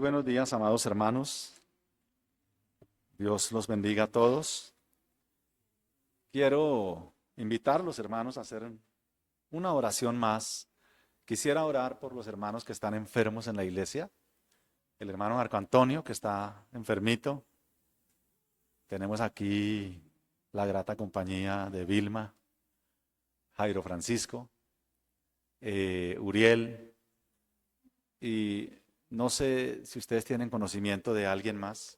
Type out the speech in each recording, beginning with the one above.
buenos días, amados hermanos. Dios los bendiga a todos. Quiero invitarlos, hermanos, a hacer una oración más. Quisiera orar por los hermanos que están enfermos en la iglesia. El hermano Marco Antonio, que está enfermito. Tenemos aquí la grata compañía de Vilma, Jairo Francisco, Uriel, y no sé si ustedes tienen conocimiento de alguien más,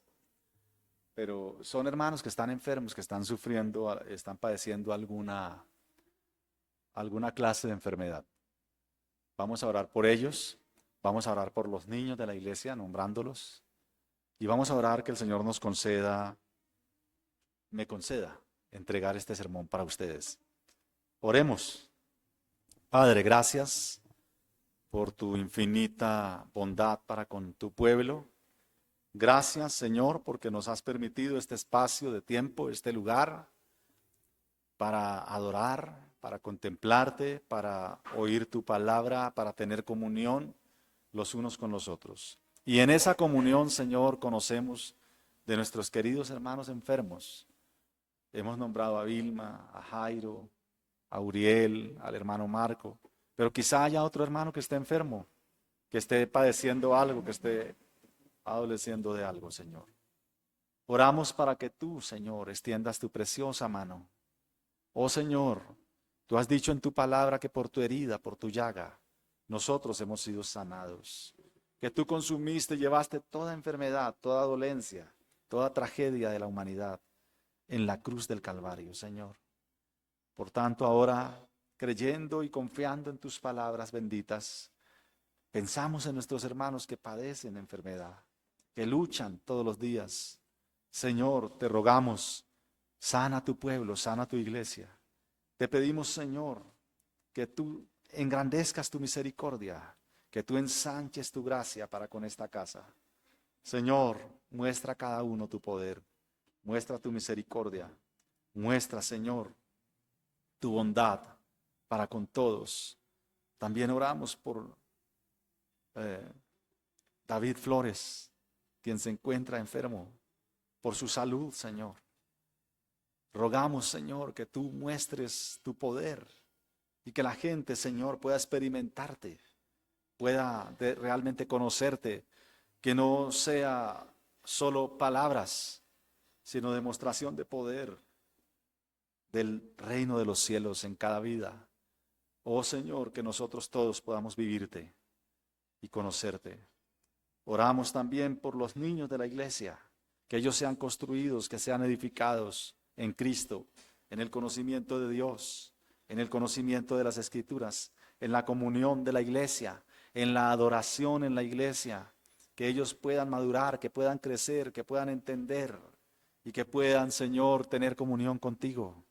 pero son hermanos que están enfermos, que están sufriendo, están padeciendo alguna clase de enfermedad. Vamos a orar por ellos, vamos a orar por los niños de la iglesia, nombrándolos, y vamos a orar que el Señor me conceda entregar este sermón para ustedes. Oremos. Padre, gracias por tu infinita bondad para con tu pueblo. Gracias, Señor, porque nos has permitido este espacio de tiempo, este lugar, para adorar, para contemplarte, para oír tu palabra, para tener comunión los unos con los otros. Y en esa comunión, Señor, conocemos de nuestros queridos hermanos enfermos. Hemos nombrado a Vilma, a Jairo, a Uriel, al hermano Marco, pero quizá haya otro hermano que esté enfermo, que esté padeciendo algo, que esté adoleciendo de algo, Señor. Oramos para que tú, Señor, extiendas tu preciosa mano. Oh Señor, tú has dicho en tu palabra que por tu herida, por tu llaga, nosotros hemos sido sanados. Que tú consumiste, llevaste toda enfermedad, toda dolencia, toda tragedia de la humanidad en la cruz del Calvario, Señor. Por tanto, ahora, creyendo y confiando en tus palabras benditas, pensamos en nuestros hermanos que padecen enfermedad, que luchan todos los días. Señor, te rogamos, sana tu pueblo, sana tu iglesia. Te pedimos, Señor, que tú engrandezcas tu misericordia, que tú ensanches tu gracia para con esta casa. Señor, muestra a cada uno tu poder, muestra tu misericordia, muestra, Señor, tu bondad para con todos. También oramos por David Flores, quien se encuentra enfermo, por su salud, Señor. Rogamos, Señor, que tú muestres tu poder y que la gente, Señor, pueda experimentarte, pueda realmente conocerte, que no sea solo palabras, sino demostración de poder del reino de los cielos en cada vida. Oh Señor, que nosotros todos podamos vivirte y conocerte. Oramos también por los niños de la iglesia, que ellos sean construidos, que sean edificados en Cristo, en el conocimiento de Dios, en el conocimiento de las Escrituras, en la comunión de la iglesia, en la adoración en la iglesia, que ellos puedan madurar, que puedan crecer, que puedan entender y que puedan, Señor, tener comunión contigo,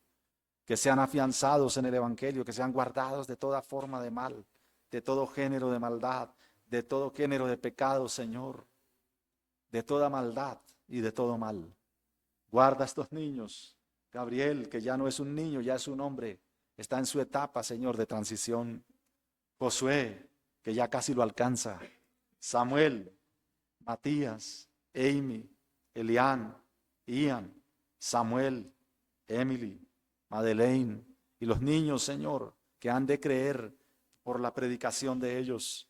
que sean afianzados en el Evangelio, que sean guardados de toda forma de mal, de todo género de maldad, de todo género de pecado, Señor, de toda maldad y de todo mal. Guarda a estos niños. Gabriel, que ya no es un niño, ya es un hombre, está en su etapa, Señor, de transición. Josué, que ya casi lo alcanza. Samuel, Matías, Amy, Elian, Ian, Samuel, Emily, Madeleine y los niños, Señor, que han de creer por la predicación de ellos.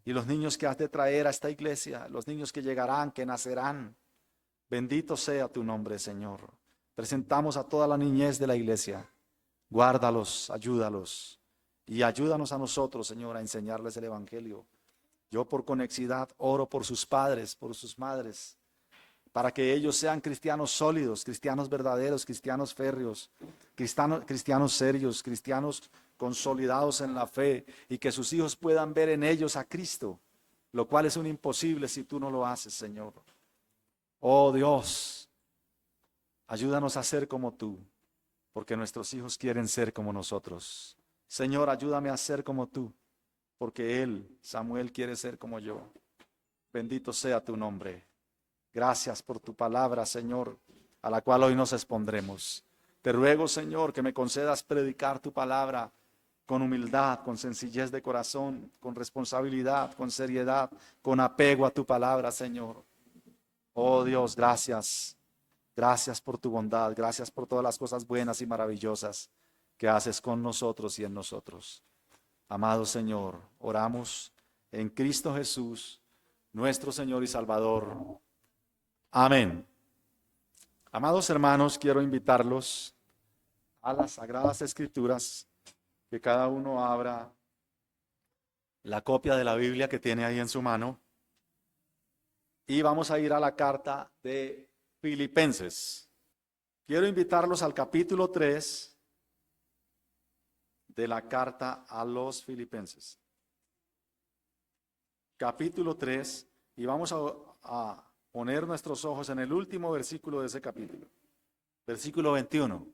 Y los niños que has de traer a esta iglesia, los niños que llegarán, que nacerán. Bendito sea tu nombre, Señor. Presentamos a toda la niñez de la iglesia. Guárdalos, ayúdalos. Y ayúdanos a nosotros, Señor, a enseñarles el Evangelio. Yo por conexidad oro por sus padres, por sus madres, para que ellos sean cristianos sólidos, cristianos verdaderos, cristianos férreos, cristianos serios, cristianos consolidados en la fe, y que sus hijos puedan ver en ellos a Cristo, lo cual es un imposible si tú no lo haces, Señor. Oh Dios, ayúdanos a ser como tú, porque nuestros hijos quieren ser como nosotros. Señor, ayúdame a ser como tú, porque él, Samuel, quiere ser como yo. Bendito sea tu nombre. Gracias por tu palabra, Señor, a la cual hoy nos expondremos. Te ruego, Señor, que me concedas predicar tu palabra con humildad, con sencillez de corazón, con responsabilidad, con seriedad, con apego a tu palabra, Señor. Oh Dios, gracias. Gracias por tu bondad, gracias por todas las cosas buenas y maravillosas que haces con nosotros y en nosotros. Amado Señor, oramos en Cristo Jesús, nuestro Señor y Salvador. Amén. Amados hermanos, quiero invitarlos a las Sagradas Escrituras, que cada uno abra la copia de la Biblia que tiene ahí en su mano. Y vamos a ir a la carta de Filipenses. Quiero invitarlos al capítulo 3 de la carta a los Filipenses. Capítulo 3, y vamos a poner nuestros ojos en el último versículo de ese capítulo. Versículo 21.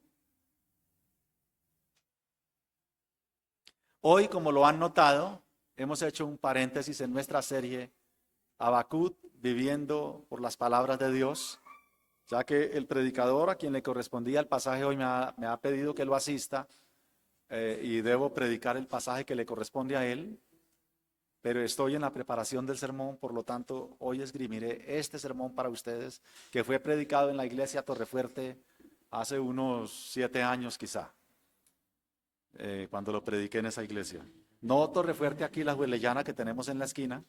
Hoy, como lo han notado, hemos hecho un paréntesis en nuestra serie Habacuc, viviendo por las palabras de Dios, ya que el predicador a quien le correspondía el pasaje hoy me ha pedido que lo asista y debo predicar el pasaje que le corresponde a él, pero estoy en la preparación del sermón, por lo tanto hoy esgrimiré este sermón para ustedes, que fue predicado en la iglesia Torrefuerte hace unos 7 años quizá, cuando lo prediqué en esa iglesia. No Torrefuerte aquí, la Huelellana que tenemos en la esquina,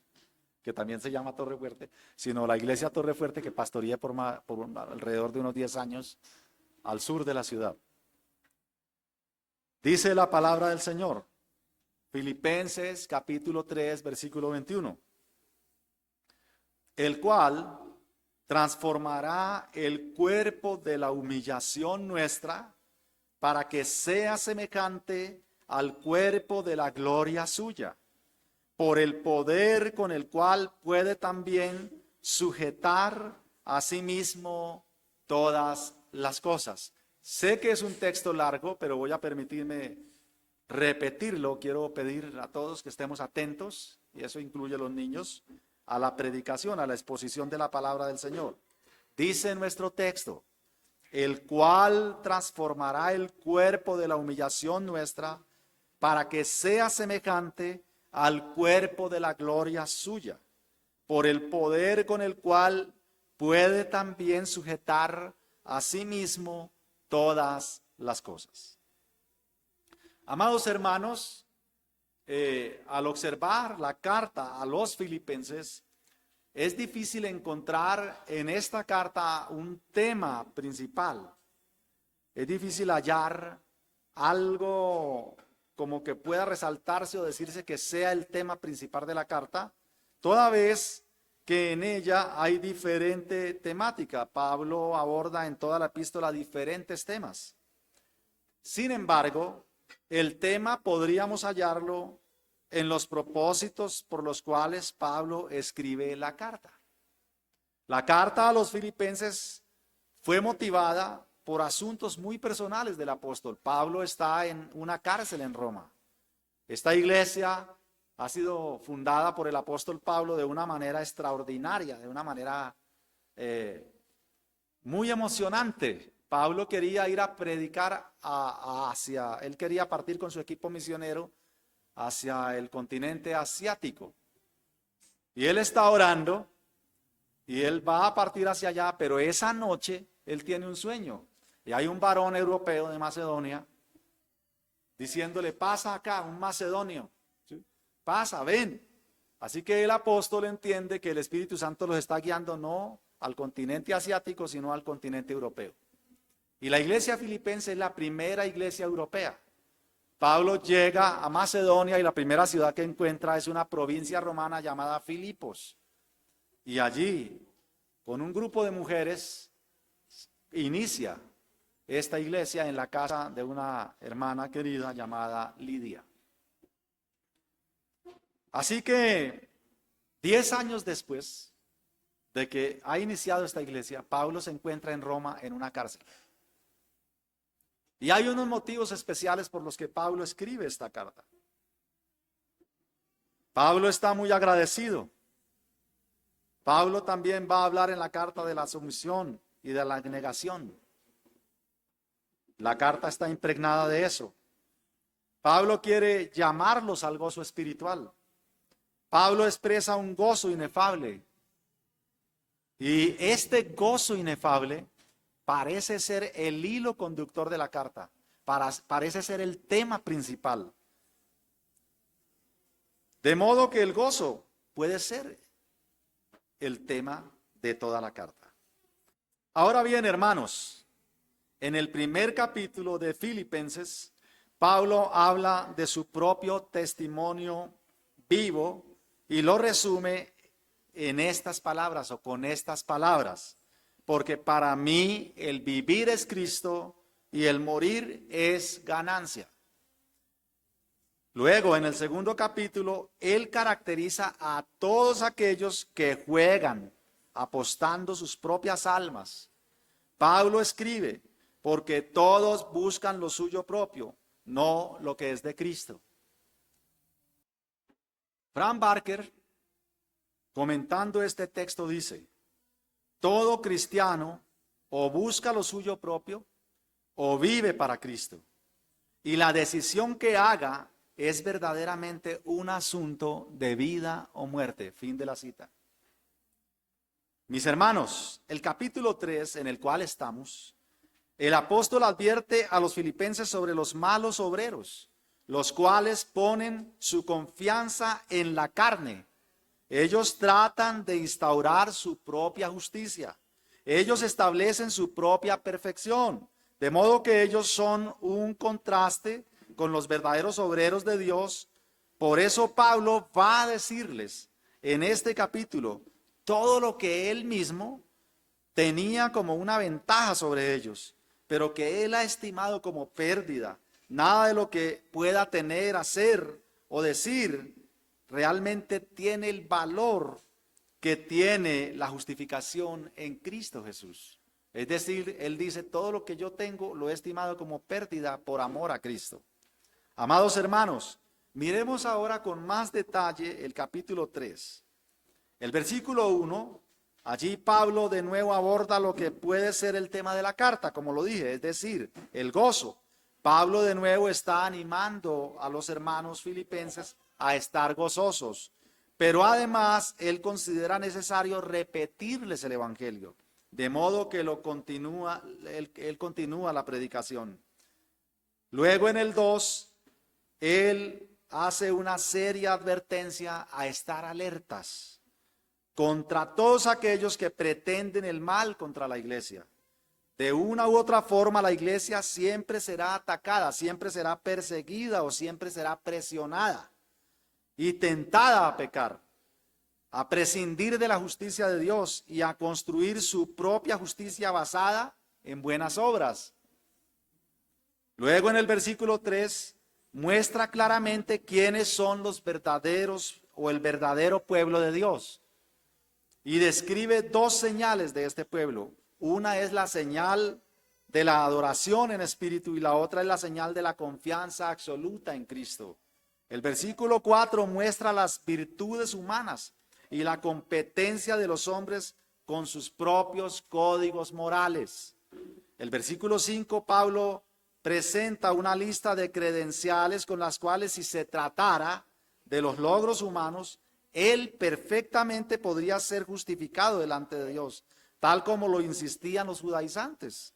que también se llama Torrefuerte, sino la iglesia Torrefuerte que pastoreé por alrededor de unos 10 años al sur de la ciudad. Dice la palabra del Señor, Filipenses capítulo 3, versículo 21, el cual transformará el cuerpo de la humillación nuestra para que sea semejante al cuerpo de la gloria suya, por el poder con el cual puede también sujetar a sí mismo todas las cosas. Sé que es un texto largo, pero voy a permitirme repetirlo. Quiero pedir a todos que estemos atentos, y eso incluye a los niños, a la predicación, a la exposición de la palabra del Señor. Dice nuestro texto, el cual transformará el cuerpo de la humillación nuestra para que sea semejante al cuerpo de la gloria suya, por el poder con el cual puede también sujetar a sí mismo todas las cosas. Amados hermanos, al observar la carta a los Filipenses, es difícil encontrar en esta carta un tema principal. Es difícil hallar algo como que pueda resaltarse o decirse que sea el tema principal de la carta, toda vez que en ella hay diferente temática. Pablo aborda en toda la epístola diferentes temas. Sin embargo, el tema podríamos hallarlo en los propósitos por los cuales Pablo escribe la carta. La carta a los Filipenses fue motivada por asuntos muy personales del apóstol. Pablo está en una cárcel en Roma. Esta iglesia ha sido fundada por el apóstol Pablo de una manera extraordinaria, de una manera muy emocionante. Pablo quería ir a predicar a Asia. Él quería partir con su equipo misionero hacia el continente asiático. Y él está orando y él va a partir hacia allá, pero esa noche él tiene un sueño. Y hay un varón europeo de Macedonia diciéndole, pasa acá, un macedonio, ¿sí? Pasa, ven. Así que el apóstol entiende que el Espíritu Santo los está guiando no al continente asiático, sino al continente europeo. Y la iglesia filipense es la primera iglesia europea. Pablo llega a Macedonia y la primera ciudad que encuentra es una provincia romana llamada Filipos. Y allí, con un grupo de mujeres, inicia esta iglesia en la casa de una hermana querida llamada Lidia. Así que 10 años después de que ha iniciado esta iglesia, Pablo se encuentra en Roma en una cárcel. Y hay unos motivos especiales por los que Pablo escribe esta carta. Pablo está muy agradecido. Pablo también va a hablar en la carta de la sumisión y de la negación. La carta está impregnada de eso. Pablo quiere llamarlos al gozo espiritual. Pablo expresa un gozo inefable. Y este gozo inefable parece ser el hilo conductor de la carta. Parece ser el tema principal. De modo que el gozo puede ser el tema de toda la carta. Ahora bien, hermanos, en el primer capítulo de Filipenses, Pablo habla de su propio testimonio vivo y lo resume en estas palabras o con estas palabras. Porque para mí el vivir es Cristo y el morir es ganancia. Luego, en el segundo capítulo, él caracteriza a todos aquellos que juegan apostando sus propias almas. Pablo escribe, porque todos buscan lo suyo propio, no lo que es de Cristo. Frank Barker, comentando este texto, dice, todo cristiano o busca lo suyo propio o vive para Cristo. Y la decisión que haga es verdaderamente un asunto de vida o muerte. Fin de la cita. Mis hermanos, el capítulo 3 en el cual estamos, el apóstol advierte a los filipenses sobre los malos obreros, los cuales ponen su confianza en la carne. Ellos tratan de instaurar su propia justicia. Ellos establecen su propia perfección, de modo que ellos son un contraste con los verdaderos obreros de Dios. Por eso Pablo va a decirles en este capítulo todo lo que él mismo tenía como una ventaja sobre ellos, pero que él ha estimado como pérdida. Nada de lo que pueda tener, hacer o decir realmente tiene el valor que tiene la justificación en Cristo Jesús. Es decir, él dice, todo lo que yo tengo lo he estimado como pérdida por amor a Cristo. Amados hermanos, miremos ahora con más detalle el capítulo 3. El versículo 1, allí Pablo de nuevo aborda lo que puede ser el tema de la carta, como lo dije, es decir, el gozo. Pablo de nuevo está animando a los hermanos filipenses a estar gozosos, pero además él considera necesario repetirles el evangelio, de modo que él continúa la predicación. Luego en el 2, él hace una seria advertencia a estar alertas contra todos aquellos que pretenden el mal contra la iglesia. De una u otra forma la iglesia siempre será atacada, siempre será perseguida o siempre será presionada y tentada a pecar, a prescindir de la justicia de Dios y a construir su propia justicia basada en buenas obras. Luego en el versículo 3 muestra claramente quiénes son los verdaderos o el verdadero pueblo de Dios. Y describe dos señales de este pueblo. Una es la señal de la adoración en espíritu y la otra es la señal de la confianza absoluta en Cristo. El versículo 4 muestra las virtudes humanas y la competencia de los hombres con sus propios códigos morales. El versículo 5, Pablo presenta una lista de credenciales con las cuales, si se tratara de los logros humanos, él perfectamente podría ser justificado delante de Dios, tal como lo insistían los judaizantes.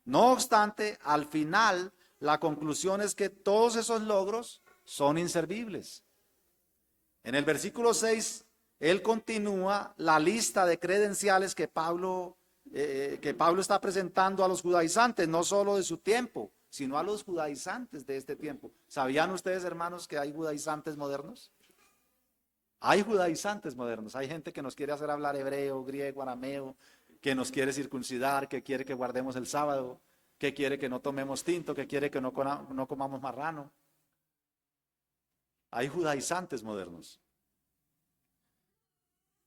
No obstante, al final, la conclusión es que todos esos logros son inservibles. En el versículo 6, él continúa la lista de credenciales que Pablo está presentando a los judaizantes, no solo de su tiempo, sino a los judaizantes de este tiempo. ¿Sabían ustedes, hermanos, que hay judaizantes modernos? Hay judaizantes modernos, hay gente que nos quiere hacer hablar hebreo, griego, arameo, que nos quiere circuncidar, que quiere que guardemos el sábado, que quiere que no tomemos tinto, que quiere que no comamos marrano. Hay judaizantes modernos.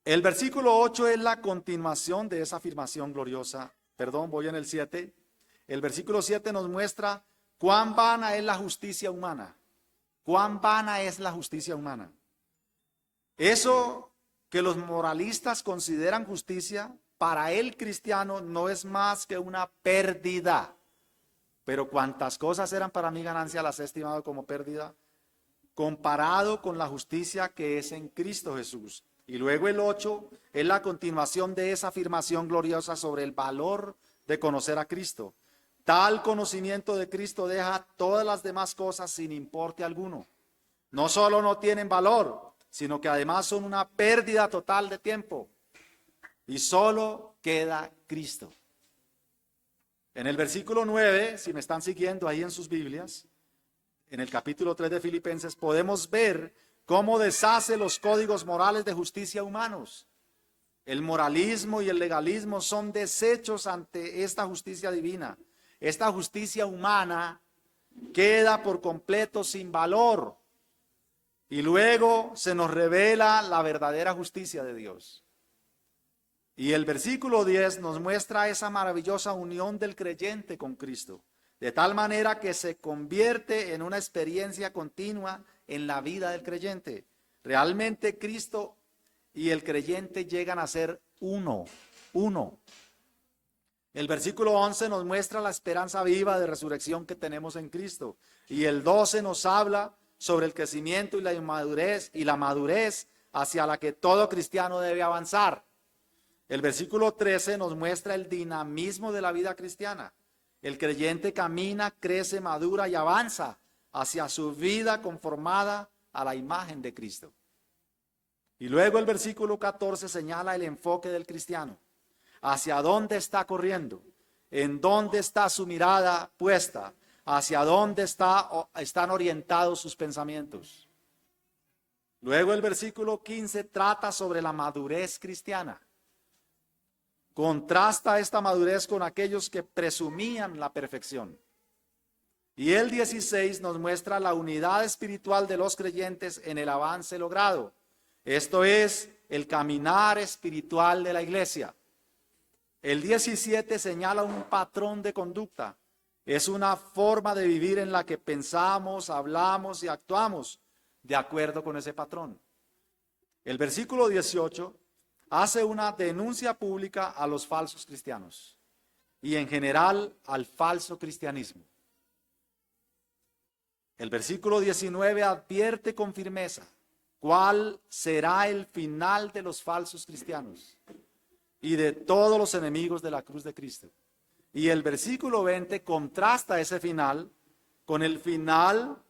El versículo 8 es la continuación de esa afirmación gloriosa. Perdón, voy en el 7. El versículo 7 nos muestra cuán vana es la justicia humana. Cuán vana es la justicia humana. Eso que los moralistas consideran justicia, para el cristiano no es más que una pérdida. pero cuantas cosas eran para mí ganancia las he estimado como pérdida, comparado con la justicia que es en Cristo Jesús. Y luego el 8 es la continuación de esa afirmación gloriosa sobre el valor de conocer a Cristo. Tal conocimiento de Cristo deja todas las demás cosas sin importe alguno. No solo no tienen valor, sino que además son una pérdida total de tiempo. Y solo queda Cristo. En el versículo 9, si me están siguiendo ahí en sus Biblias, en el capítulo 3 de Filipenses, podemos ver cómo deshace los códigos morales de justicia humanos. El moralismo y el legalismo son desechos ante esta justicia divina. Esta justicia humana queda por completo sin valor. Y luego se nos revela la verdadera justicia de Dios. Y el versículo 10 nos muestra esa maravillosa unión del creyente con Cristo, de tal manera que se convierte en una experiencia continua en la vida del creyente. Realmente Cristo y el creyente llegan a ser uno. El versículo 11 nos muestra la esperanza viva de resurrección que tenemos en Cristo. Y el 12 nos habla sobre el crecimiento y la madurez hacia la que todo cristiano debe avanzar. El versículo 13 nos muestra el dinamismo de la vida cristiana. El creyente camina, crece, madura y avanza hacia su vida conformada a la imagen de Cristo. Y luego el versículo 14 señala el enfoque del cristiano. Hacia dónde está corriendo, en dónde está su mirada puesta, hacia dónde están orientados sus pensamientos. Luego el versículo 15 trata sobre la madurez cristiana. Contrasta esta madurez con aquellos que presumían la perfección. Y el 16 nos muestra la unidad espiritual de los creyentes en el avance logrado. Esto es el caminar espiritual de la iglesia. El 17 señala un patrón de conducta. Es una forma de vivir en la que pensamos, hablamos y actuamos de acuerdo con ese patrón. El versículo 18 hace una denuncia pública a los falsos cristianos y en general al falso cristianismo. El versículo 19 advierte con firmeza cuál será el final de los falsos cristianos y de todos los enemigos de la cruz de Cristo. Y el versículo 20 contrasta ese final con el final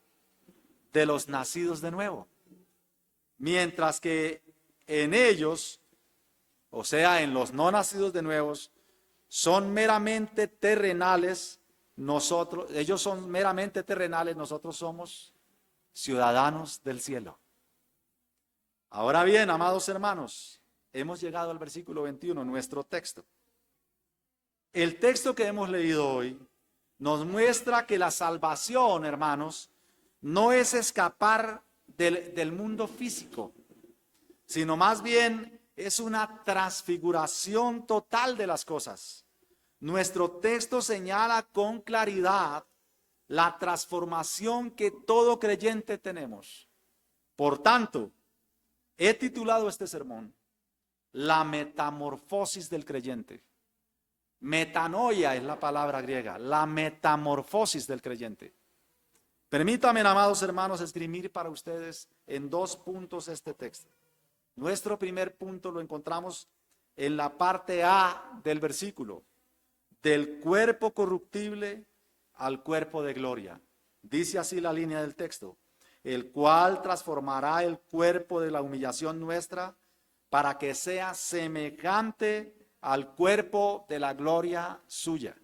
de los nacidos de nuevo. Mientras que en ellos, o sea, en los no nacidos de nuevos, son meramente terrenales, ellos son meramente terrenales, nosotros somos ciudadanos del cielo. Ahora bien, amados hermanos, hemos llegado al versículo 21, nuestro texto. El texto que hemos leído hoy nos muestra que la salvación, hermanos, no es escapar del mundo físico, sino más bien es una transfiguración total de las cosas. Nuestro texto señala con claridad la transformación que todo creyente tenemos. Por tanto, he titulado este sermón La metamorfosis del creyente. Metanoia es la palabra griega, la metamorfosis del creyente. Permítanme, amados hermanos, esgrimir para ustedes en 2 puntos este texto. Nuestro primer punto lo encontramos en la parte A del versículo, del cuerpo corruptible al cuerpo de gloria. Dice así la línea del texto, el cual transformará el cuerpo de la humillación nuestra para que sea semejante al cuerpo de la gloria suya.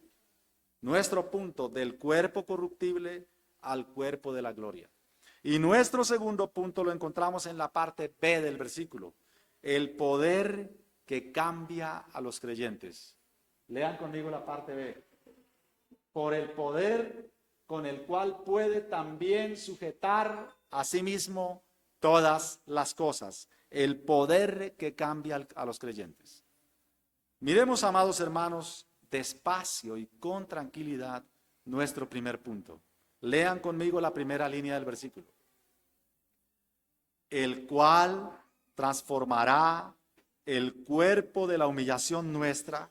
Nuestro punto, del cuerpo corruptible al cuerpo de la gloria. Y nuestro segundo punto lo encontramos en la parte B del versículo, el poder que cambia a los creyentes. Lean conmigo la parte B. Por el poder con el cual puede también sujetar a sí mismo todas las cosas. El poder que cambia a los creyentes. Miremos, amados hermanos, despacio y con tranquilidad nuestro primer punto. Lean conmigo la primera línea del versículo. El cual transformará el cuerpo de la humillación nuestra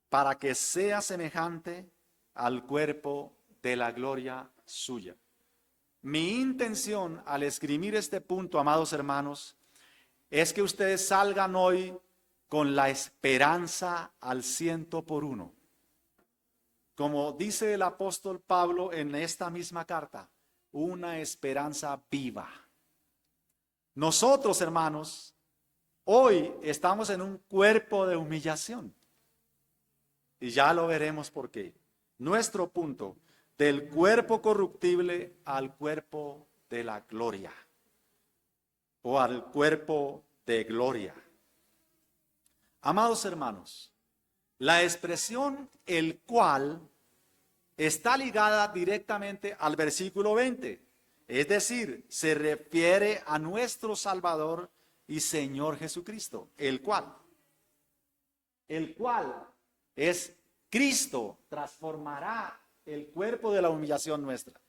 para que sea semejante al cuerpo de la gloria suya. Mi intención al esgrimir este punto, amados hermanos, es que ustedes salgan hoy con la esperanza al 100%. Como dice el apóstol Pablo en esta misma carta, una esperanza viva. Nosotros, hermanos, hoy estamos en un cuerpo de humillación. Y ya lo veremos por qué. Nuestro punto, del cuerpo corruptible al cuerpo de la gloria. O al cuerpo de gloria. Amados hermanos, la expresión el cual está ligada directamente al versículo 20. Es decir, se refiere a nuestro Salvador y Señor Jesucristo. El cual es Cristo, transformará el cuerpo de la humillación nuestra.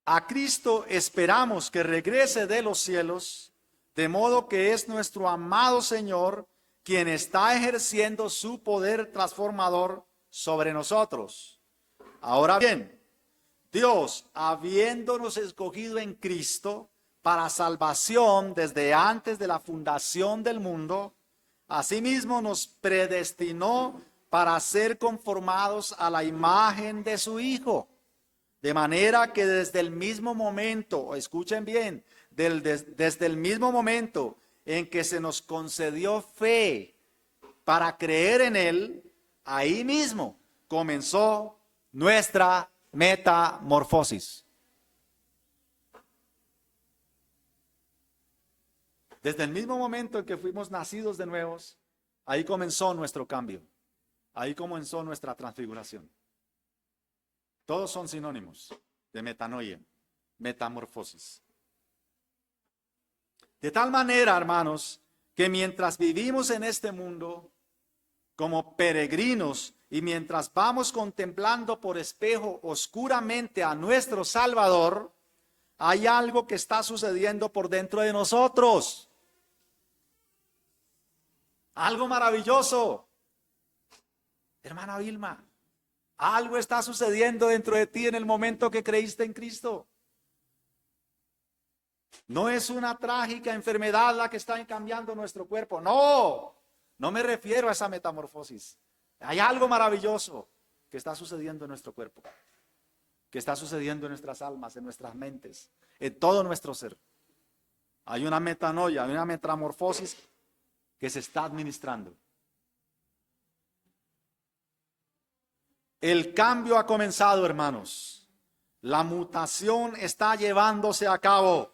A Cristo esperamos que regrese de los cielos, de modo que es nuestro amado Señor quien está ejerciendo su poder transformador sobre nosotros. Ahora bien, Dios, habiéndonos escogido en Cristo para salvación desde antes de la fundación del mundo, asimismo nos predestinó para ser conformados a la imagen de su Hijo. De manera que desde el mismo momento, escuchen bien, desde el mismo momento en que se nos concedió fe para creer en Él, ahí mismo comenzó nuestra metamorfosis. Desde el mismo momento en que fuimos nacidos de nuevos, ahí comenzó nuestro cambio. Ahí comenzó nuestra transfiguración. Todos son sinónimos de metanoia, metamorfosis. De tal manera, hermanos, que mientras vivimos en este mundo como peregrinos y mientras vamos contemplando por espejo oscuramente a nuestro Salvador, hay algo que está sucediendo por dentro de nosotros. Algo maravilloso. Hermana Vilma, algo está sucediendo dentro de ti en el momento que creíste en Cristo. No es una trágica enfermedad la que está cambiando nuestro cuerpo. No, no me refiero a esa metamorfosis. Hay algo maravilloso que está sucediendo en nuestro cuerpo, que está sucediendo en nuestras almas, en nuestras mentes, en todo nuestro ser. Hay una metanoia, hay una metamorfosis que se está administrando. El cambio ha comenzado, hermanos. La mutación está llevándose a cabo.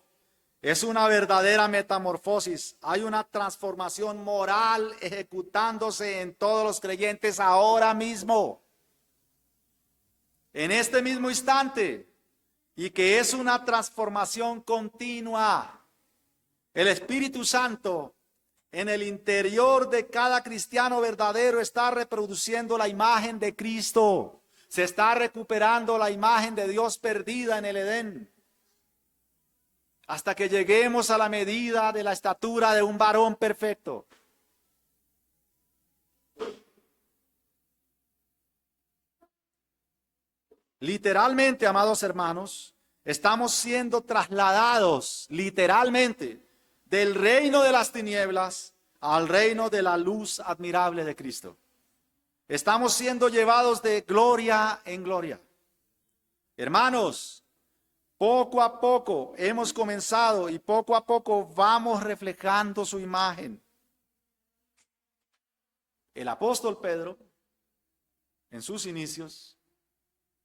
Es una verdadera metamorfosis. Hay una transformación moral ejecutándose en todos los creyentes ahora mismo. En este mismo instante. Y que es una transformación continua. El Espíritu Santo en el interior de cada cristiano verdadero está reproduciendo la imagen de Cristo. Se está recuperando la imagen de Dios perdida en el Edén. Hasta que lleguemos a la medida de la estatura de un varón perfecto. Literalmente, amados hermanos, estamos siendo trasladados, literalmente, del reino de las tinieblas al reino de la luz admirable de Cristo. Estamos siendo llevados de gloria en gloria. Hermanos, poco a poco hemos comenzado y poco a poco vamos reflejando su imagen. El apóstol Pedro, en sus inicios,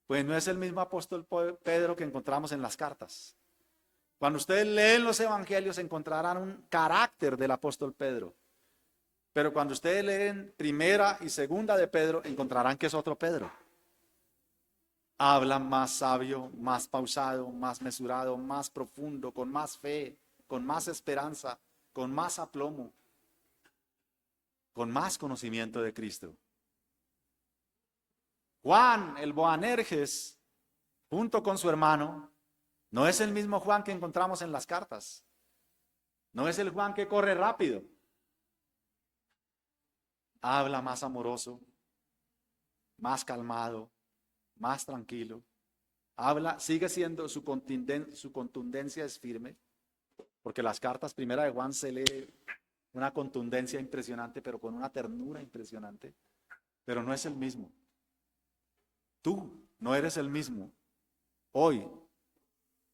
pues no es el mismo apóstol Pedro que encontramos en las cartas. Cuando ustedes leen los evangelios encontrarán un carácter del apóstol Pedro. Pero cuando ustedes leen primera y segunda de Pedro, encontrarán que es otro Pedro. Habla más sabio, más pausado, más mesurado, más profundo, con más fe, con más esperanza, con más aplomo, con más conocimiento de Cristo. Juan, el Boanerges, junto con su hermano, no es el mismo Juan que encontramos en las cartas. No es el Juan que corre rápido. habla más amoroso, más calmado, más tranquilo. Habla, sigue siendo su contundencia es firme, porque las cartas primera de Juan se lee una contundencia impresionante, pero con una ternura impresionante, pero no es el mismo. Tú no eres el mismo hoy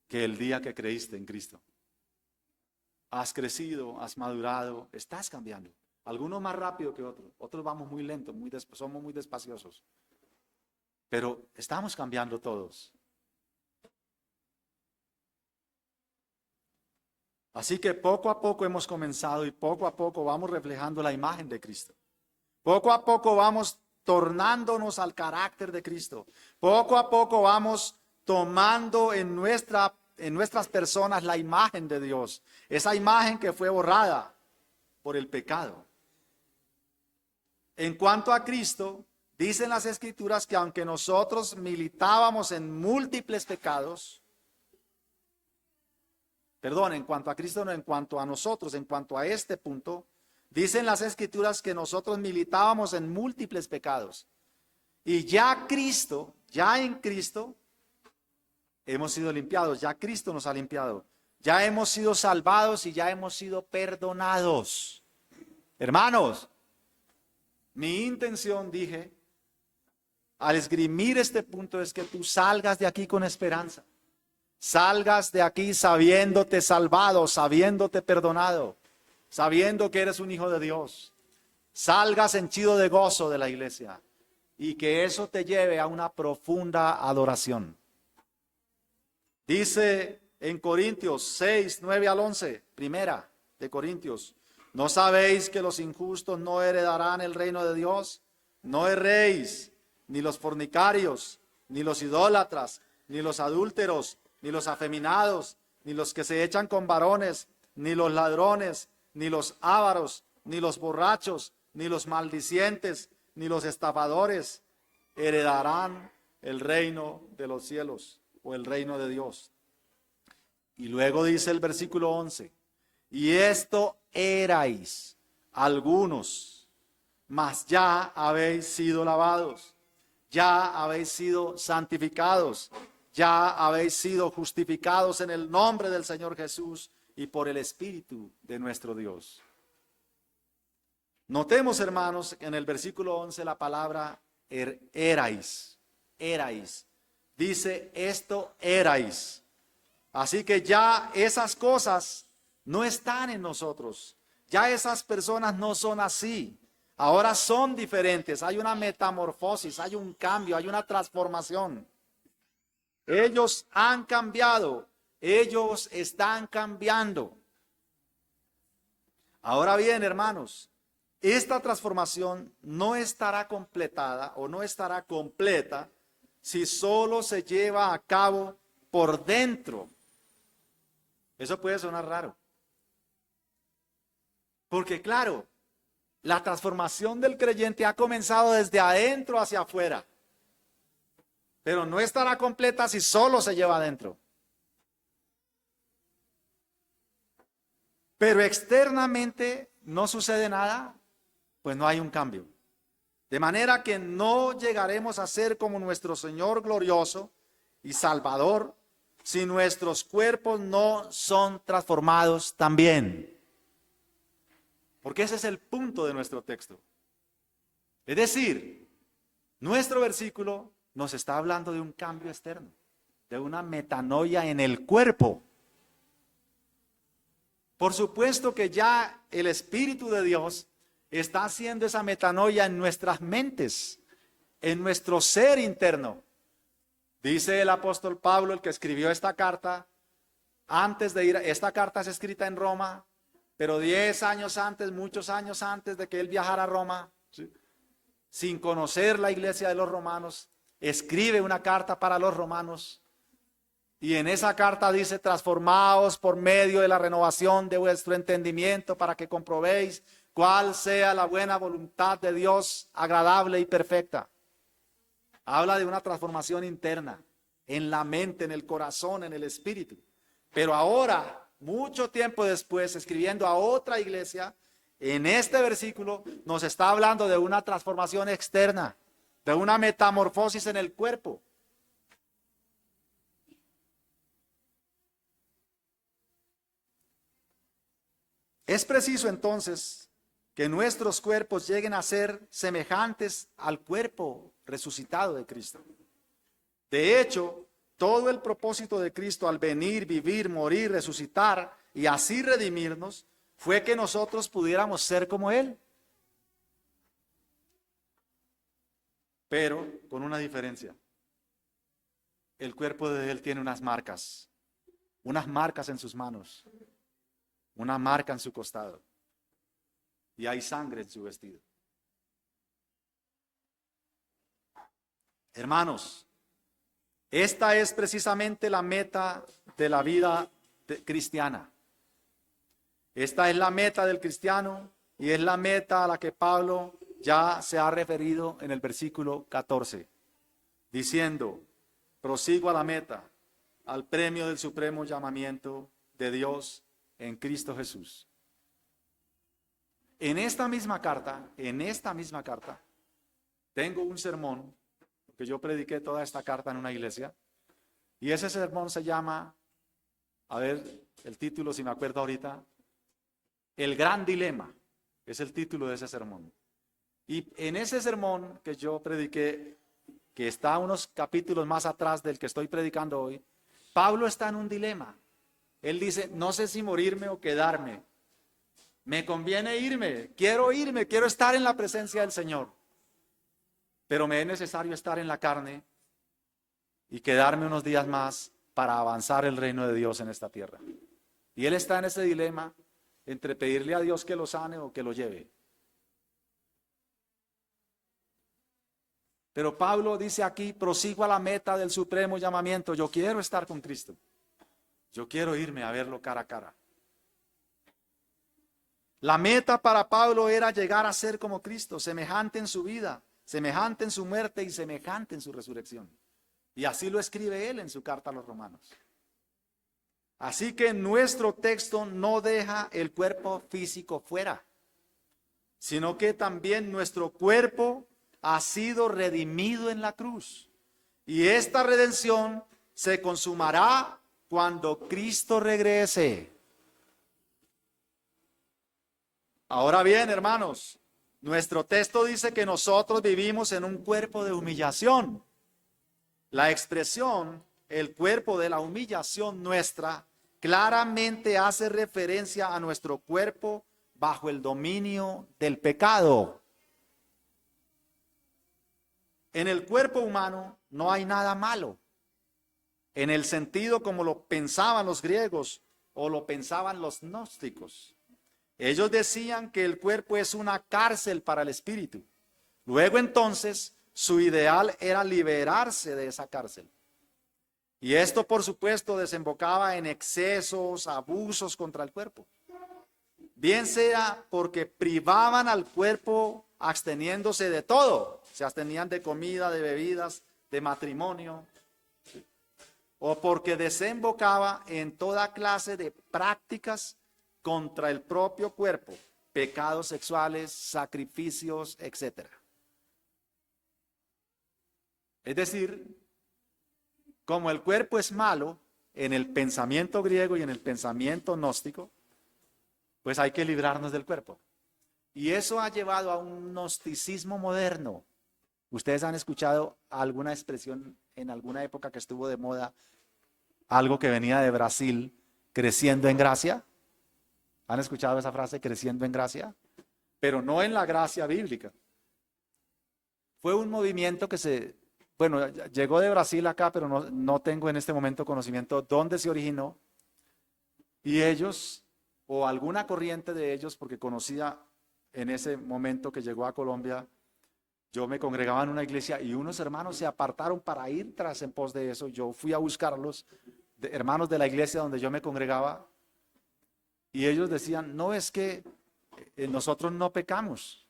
que el día que creíste en Cristo. Has crecido, has madurado, estás cambiando. Algunos más rápido que otros, otros vamos muy lento, somos muy despaciosos. Pero estamos cambiando todos. Así que poco a poco hemos comenzado y poco a poco vamos reflejando la imagen de Cristo. Poco a poco vamos tornándonos al carácter de Cristo. Poco a poco vamos tomando en nuestras personas la imagen de Dios. Esa imagen que fue borrada por el pecado. En cuanto a Cristo, dicen las Escrituras que aunque nosotros militábamos en múltiples pecados, en cuanto a Cristo, no, en cuanto a nosotros, en cuanto a este punto, dicen las Escrituras que nosotros militábamos en múltiples pecados. Y ya en Cristo, hemos sido limpiados, ya Cristo nos ha limpiado. Ya hemos sido salvados y ya hemos sido perdonados. Hermanos, mi intención, dije, al esgrimir este punto es que tú salgas de aquí con esperanza. Salgas de aquí sabiéndote salvado, sabiéndote perdonado, sabiendo que eres un hijo de Dios. Salgas henchido de gozo de la iglesia y que eso te lleve a una profunda adoración. Dice en Corintios 6, 9 al 11, primera de Corintios, ¿no sabéis que los injustos no heredarán el reino de Dios? No erréis, ni los fornicarios, ni los idólatras, ni los adúlteros, ni los afeminados, ni los que se echan con varones, ni los ladrones, ni los ávaros, ni los borrachos, ni los maldicientes, ni los estafadores heredarán el reino de los cielos o el reino de Dios. Y luego dice el versículo 11, y esto erais algunos, mas ya habéis sido lavados, ya habéis sido santificados, ya habéis sido justificados en el nombre del Señor Jesús y por el Espíritu de nuestro Dios. Notemos, hermanos, en el versículo 11 la palabra erais. Dice, esto erais. Así que ya esas cosas no están en nosotros. Ya esas personas no son así. Ahora son diferentes. Hay una metamorfosis, hay un cambio, hay una transformación. Ellos han cambiado. Ellos están cambiando. Ahora bien, hermanos, esta transformación no estará completada o no estará completa si solo se lleva a cabo por dentro. Eso puede sonar raro. Porque claro, la transformación del creyente ha comenzado desde adentro hacia afuera. Pero no estará completa si solo se lleva adentro. Pero externamente no sucede nada, pues no hay un cambio. De manera que no llegaremos a ser como nuestro Señor glorioso y Salvador si nuestros cuerpos no son transformados también. Porque ese es el punto de nuestro texto. Es decir, nuestro versículo nos está hablando de un cambio externo, de una metanoia en el cuerpo. Por supuesto que ya el Espíritu de Dios está haciendo esa metanoia en nuestras mentes, en nuestro ser interno. Dice el apóstol Pablo, el que escribió esta carta, esta carta es escrita en Roma, pero 10 años antes, muchos años antes de que él viajara a Roma, ¿sí?, sin conocer la iglesia de los romanos, escribe una carta para los romanos. Y en esa carta dice, transformaos por medio de la renovación de vuestro entendimiento para que comprobéis cuál sea la buena voluntad de Dios, agradable y perfecta. Habla de una transformación interna, en la mente, en el corazón, en el espíritu. Pero ahora, mucho tiempo después, escribiendo a otra iglesia, En este versículo nos está hablando de una transformación externa, de una metamorfosis en el cuerpo. Es preciso entonces que nuestros cuerpos lleguen a ser semejantes al cuerpo resucitado de Cristo. De hecho, todo el propósito de Cristo al venir, vivir, morir, resucitar y así redimirnos fue que nosotros pudiéramos ser como Él. Pero con una diferencia. El cuerpo de Él tiene unas marcas en sus manos, una marca en su costado y hay sangre en su vestido. Hermanos, esta es precisamente la meta de la vida cristiana. Esta es la meta del cristiano y es la meta a la que Pablo ya se ha referido en el versículo 14, diciendo, prosigo a la meta, al premio del supremo llamamiento de Dios en Cristo Jesús. En esta misma carta, tengo un sermón, que yo prediqué toda esta carta en una iglesia, y ese sermón se llama, a ver, el título si me acuerdo ahorita, El Gran Dilema, es el título de ese sermón. Y en ese sermón que yo prediqué, que está unos capítulos más atrás del que estoy predicando hoy, Pablo está en un dilema. Él dice, no sé si morirme o quedarme. Me conviene irme, quiero estar en la presencia del Señor. Pero me es necesario estar en la carne y quedarme unos días más para avanzar el reino de Dios en esta tierra. Y él está en ese dilema entre pedirle a Dios que lo sane o que lo lleve. Pero Pablo dice aquí, prosigo a la meta del supremo llamamiento. Yo quiero estar con Cristo. Yo quiero irme a verlo cara a cara. La meta para Pablo era llegar a ser como Cristo, semejante en su vida, semejante en su muerte y semejante en su resurrección. Y así lo escribe él en su carta a los Romanos. Así que nuestro texto no deja el cuerpo físico fuera, sino que también nuestro cuerpo ha sido redimido en la cruz. Y esta redención se consumará cuando Cristo regrese. Ahora bien, hermanos, nuestro texto dice que nosotros vivimos en un cuerpo de humillación. La expresión, el cuerpo de la humillación nuestra, claramente hace referencia a nuestro cuerpo bajo el dominio del pecado. En el cuerpo humano no hay nada malo, en el sentido como lo pensaban los griegos o lo pensaban los gnósticos. Ellos decían que el cuerpo es una cárcel para el espíritu. Luego entonces su ideal era liberarse de esa cárcel. Y esto por supuesto desembocaba en excesos, abusos contra el cuerpo. Bien sea porque privaban al cuerpo absteniéndose de todo. Se abstenían de comida, de bebidas, de matrimonio. O porque desembocaba en toda clase de prácticas contra el propio cuerpo, pecados sexuales, sacrificios, etc. Es decir, como el cuerpo es malo en el pensamiento griego y en el pensamiento gnóstico, pues hay que librarnos del cuerpo. Y eso ha llevado a un gnosticismo moderno. ¿Ustedes han escuchado alguna expresión en alguna época que estuvo de moda, algo que venía de Brasil, creciendo en gracia? ¿Han escuchado esa frase, creciendo en gracia? Pero no en la gracia bíblica. Fue un movimiento que llegó de Brasil acá, pero no tengo en este momento conocimiento dónde se originó. Y ellos, o alguna corriente de ellos, porque conocía en ese momento que llegó a Colombia, yo me congregaba en una iglesia y unos hermanos se apartaron para ir tras en pos de eso. Yo fui a buscarlos, hermanos de la iglesia donde yo me congregaba, y ellos decían, no, es que nosotros no pecamos,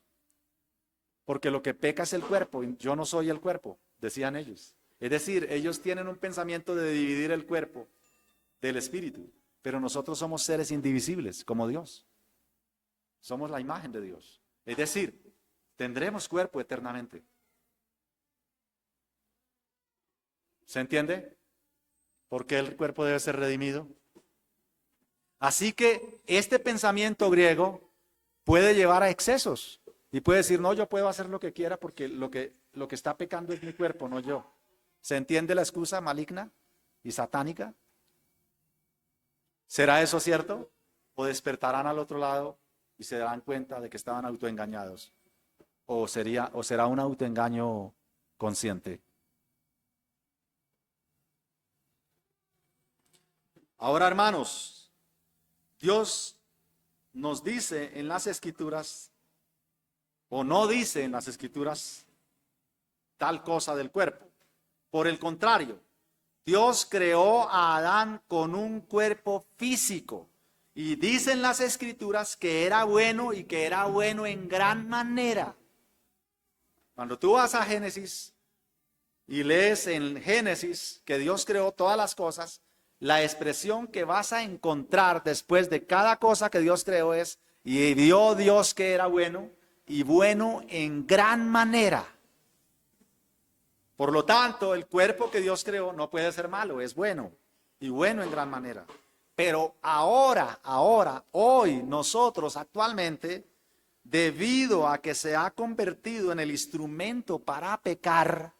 porque lo que peca es el cuerpo, y yo no soy el cuerpo, decían ellos. Es decir, ellos tienen un pensamiento de dividir el cuerpo del espíritu, pero nosotros somos seres indivisibles, como Dios. Somos la imagen de Dios. Es decir, tendremos cuerpo eternamente. ¿Se entiende? ¿Por qué el cuerpo debe ser redimido? Así que este pensamiento griego puede llevar a excesos. Y puede decir, no, yo puedo hacer lo que quiera porque lo que está pecando es mi cuerpo, no yo. ¿Se entiende la excusa maligna y satánica? ¿Será eso cierto? ¿O despertarán al otro lado y se darán cuenta de que estaban autoengañados? ¿O será un autoengaño consciente? Ahora, hermanos, Dios nos dice en las Escrituras, o no dice en las Escrituras, tal cosa del cuerpo. Por el contrario, Dios creó a Adán con un cuerpo físico. Y dicen las Escrituras que era bueno y que era bueno en gran manera. Cuando tú vas a Génesis y lees en Génesis que Dios creó todas las cosas, la expresión que vas a encontrar después de cada cosa que Dios creó es, y vio Dios que era bueno, y bueno en gran manera. Por lo tanto, el cuerpo que Dios creó no puede ser malo, es bueno, y bueno en gran manera. Pero hoy, nosotros actualmente, debido a que se ha convertido en el instrumento para pecar,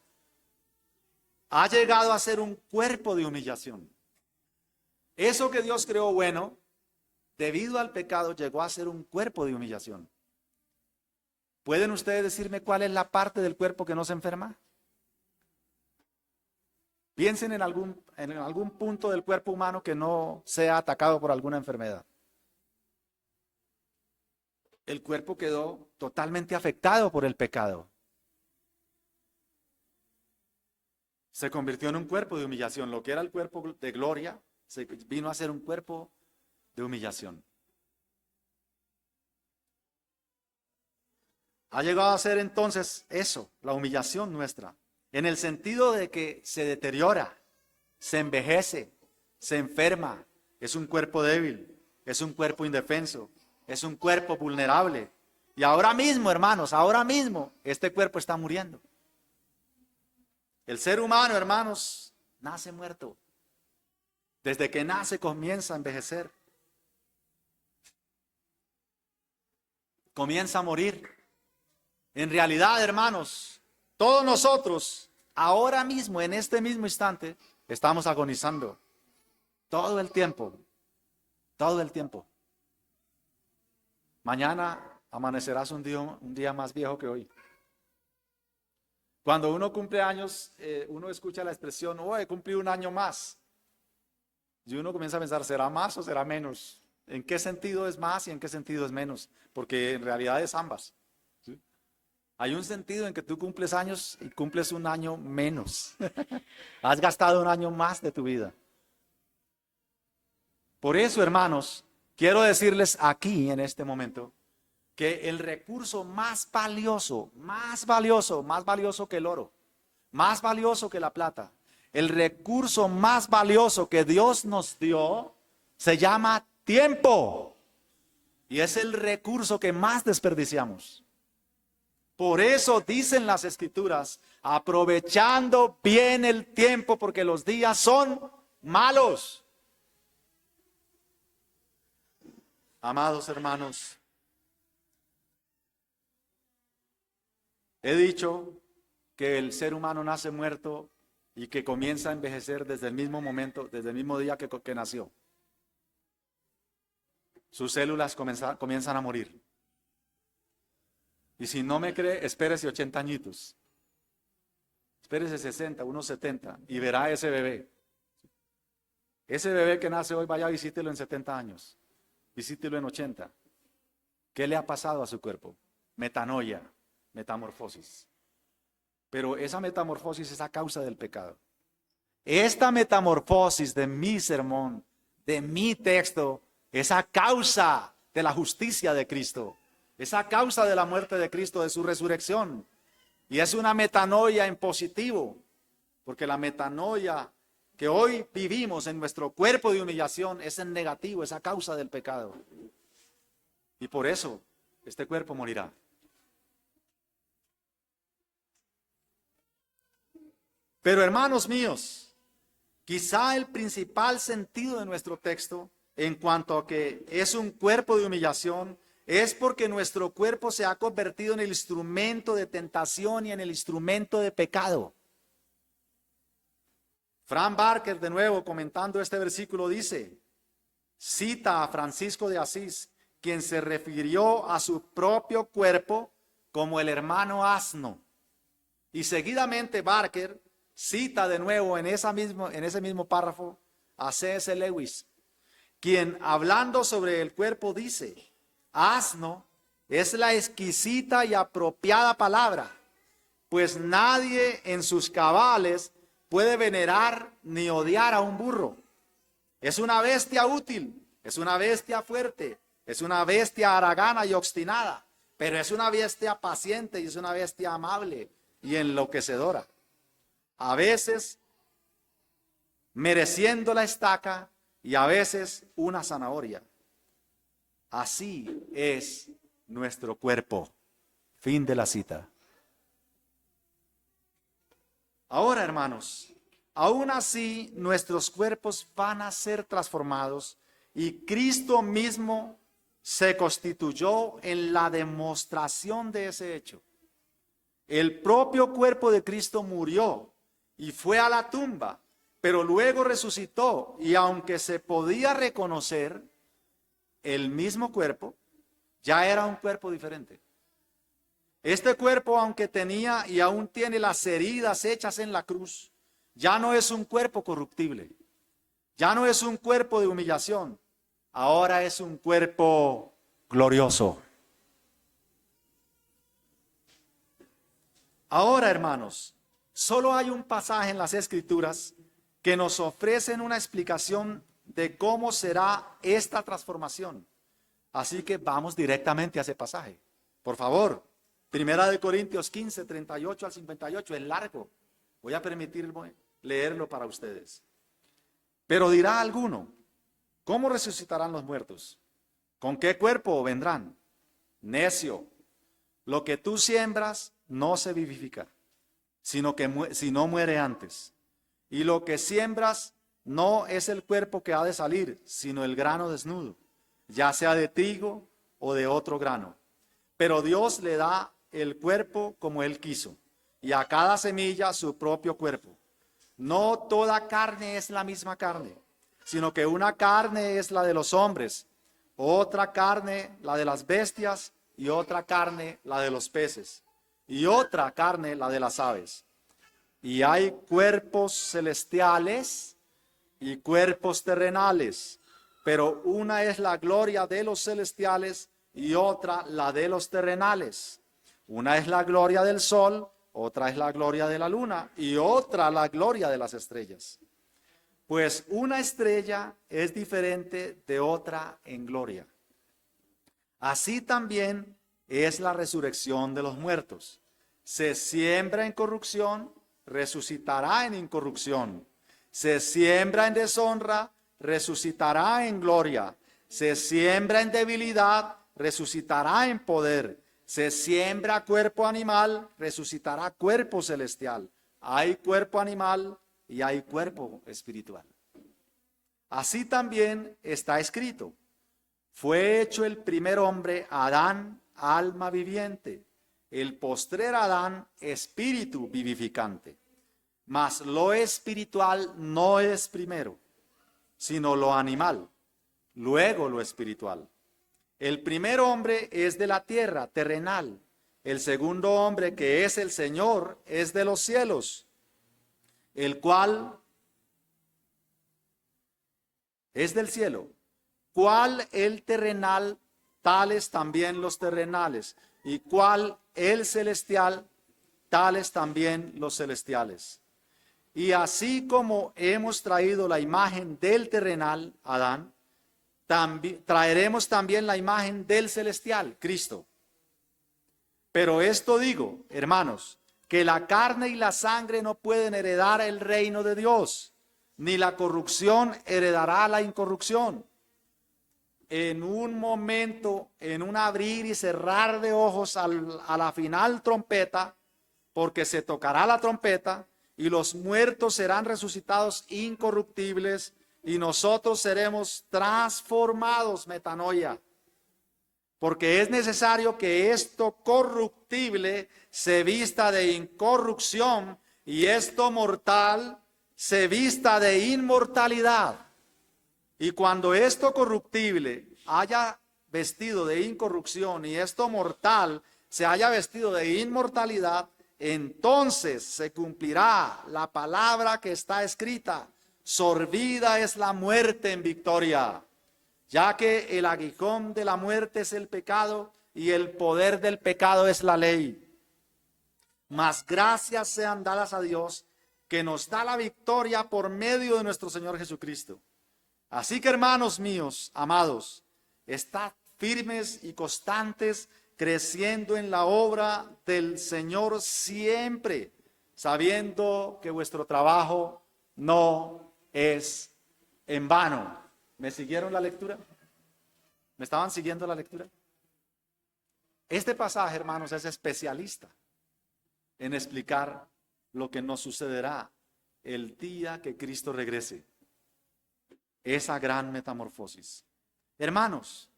ha llegado a ser un cuerpo de humillación. Eso que Dios creó bueno, debido al pecado, llegó a ser un cuerpo de humillación. ¿Pueden ustedes decirme cuál es la parte del cuerpo que no se enferma? Piensen en algún punto del cuerpo humano que no sea atacado por alguna enfermedad. El cuerpo quedó totalmente afectado por el pecado. Se convirtió en un cuerpo de humillación. Lo que era el cuerpo de gloria, se vino a ser un cuerpo de humillación. Ha llegado a ser entonces eso, la humillación nuestra, en el sentido de que se deteriora, se envejece, se enferma, es un cuerpo débil, es un cuerpo indefenso, es un cuerpo vulnerable. Y ahora mismo, hermanos, ahora mismo, este cuerpo está muriendo. El ser humano, hermanos, nace muerto. Desde que nace comienza a envejecer. Comienza a morir. En realidad, hermanos, todos nosotros, ahora mismo, en este mismo instante, estamos agonizando. Todo el tiempo. Todo el tiempo. Mañana amanecerás un día más viejo que hoy. Cuando uno cumple años, uno escucha la expresión, oh, he cumplido un año más. Y uno comienza a pensar, ¿será más o será menos? ¿En qué sentido es más y en qué sentido es menos? Porque en realidad es ambas. ¿Sí? Hay un sentido en que tú cumples años y cumples un año menos. Has gastado un año más de tu vida. Por eso, hermanos, quiero decirles aquí en este momento que el recurso más valioso que el oro, más valioso que la plata, el recurso más valioso que Dios nos dio se llama tiempo. Y es el recurso que más desperdiciamos. Por eso dicen las Escrituras, aprovechando bien el tiempo porque los días son malos. Amados hermanos, he dicho que el ser humano nace muerto y que comienza a envejecer desde el mismo momento, desde el mismo día que nació. Sus células comienzan a morir. Y si no me cree, espérese 80 añitos. Espérese 60, unos 70 y verá ese bebé. Ese bebé que nace hoy, vaya, visítelo en 70 años. Visítelo en 80. ¿Qué le ha pasado a su cuerpo? Metanoia, metamorfosis. Pero esa metamorfosis es a causa del pecado. Esta metamorfosis de mi sermón, de mi texto, es a causa de la justicia de Cristo. Es a causa de la muerte de Cristo, de su resurrección. Y es una metanoia en positivo. Porque la metanoia que hoy vivimos en nuestro cuerpo de humillación es en negativo, es a causa del pecado. Y por eso este cuerpo morirá. Pero hermanos míos, quizá el principal sentido de nuestro texto en cuanto a que es un cuerpo de humillación es porque nuestro cuerpo se ha convertido en el instrumento de tentación y en el instrumento de pecado. Frank Barker, de nuevo comentando este versículo, dice, cita a Francisco de Asís, quien se refirió a su propio cuerpo como el hermano asno. Y seguidamente Barker cita de nuevo en ese mismo párrafo a C.S. Lewis, quien hablando sobre el cuerpo dice, asno es la exquisita y apropiada palabra, pues nadie en sus cabales puede venerar ni odiar a un burro. Es una bestia útil, es una bestia fuerte, es una bestia haragana y obstinada, pero es una bestia paciente y es una bestia amable y enloquecedora. A veces mereciendo la estaca y a veces una zanahoria. Así es nuestro cuerpo. Fin de la cita. Ahora, hermanos, aún así nuestros cuerpos van a ser transformados y Cristo mismo se constituyó en la demostración de ese hecho. El propio cuerpo de Cristo murió y fue a la tumba, pero luego resucitó y aunque se podía reconocer el mismo cuerpo, ya era un cuerpo diferente. Este cuerpo, aunque tenía y aún tiene las heridas hechas en la cruz, ya no es un cuerpo corruptible, ya no es un cuerpo de humillación, ahora es un cuerpo glorioso. Ahora, hermanos, solo hay un pasaje en las Escrituras que nos ofrecen una explicación de cómo será esta transformación. Así que vamos directamente a ese pasaje. Por favor, 1 Corintios 15, 38 al 58, es largo. Voy a permitirme leerlo para ustedes. Pero dirá alguno, ¿cómo resucitarán los muertos? ¿Con qué cuerpo vendrán? Necio, lo que tú siembras no se vivifica, sino muere antes. Y lo que siembras no es el cuerpo que ha de salir, sino el grano desnudo, ya sea de trigo o de otro grano. Pero Dios le da el cuerpo como Él quiso, y a cada semilla su propio cuerpo. No toda carne es la misma carne, sino que una carne es la de los hombres, otra carne la de las bestias, y otra carne la de los peces, y otra carne la de las aves. Y hay cuerpos celestiales y cuerpos terrenales, pero una es la gloria de los celestiales y otra la de los terrenales. Una es la gloria del sol, otra es la gloria de la luna y otra la gloria de las estrellas. Pues una estrella es diferente de otra en gloria. Así también es la resurrección de los muertos. Se siembra en corrupción, resucitará en incorrupción. Se siembra en deshonra, resucitará en gloria. Se siembra en debilidad, resucitará en poder. Se siembra cuerpo animal, resucitará cuerpo celestial. Hay cuerpo animal y hay cuerpo espiritual. Así también está escrito. Fue hecho el primer hombre, Adán, alma viviente. El postrer Adán, espíritu vivificante. Mas lo espiritual no es primero, sino lo animal, luego lo espiritual. El primer hombre es de la tierra, terrenal. El segundo hombre, que es el Señor, es de los cielos, el cual es del cielo. ¿Cuál el terrenal? Tales también los terrenales. ¿Y cuál el celestial? Tales también los celestiales. Y así como hemos traído la imagen del terrenal, Adán, traeremos también la imagen del celestial, Cristo. Pero esto digo, hermanos, que la carne y la sangre no pueden heredar el reino de Dios, ni la corrupción heredará la incorrupción. en un momento, en un abrir y cerrar de ojos a la final trompeta, porque se tocará la trompeta y los muertos serán resucitados incorruptibles y nosotros seremos transformados, metanoia. Porque es necesario que esto corruptible se vista de incorrupción y esto mortal se vista de inmortalidad. Y cuando esto corruptible haya vestido de incorrupción y esto mortal se haya vestido de inmortalidad, entonces se cumplirá la palabra que está escrita: sorbida es la muerte en victoria. Ya que el aguijón de la muerte es el pecado y el poder del pecado es la ley. Mas gracias sean dadas a Dios que nos da la victoria por medio de nuestro Señor Jesucristo. Así que, hermanos míos, amados, estad firmes y constantes, creciendo en la obra del Señor siempre, sabiendo que vuestro trabajo no es en vano. ¿Me siguieron la lectura? ¿Me estaban siguiendo la lectura? Este pasaje, hermanos, es especialista en explicar lo que nos sucederá el día que Cristo regrese. Esa gran metamorfosis. Hermanos,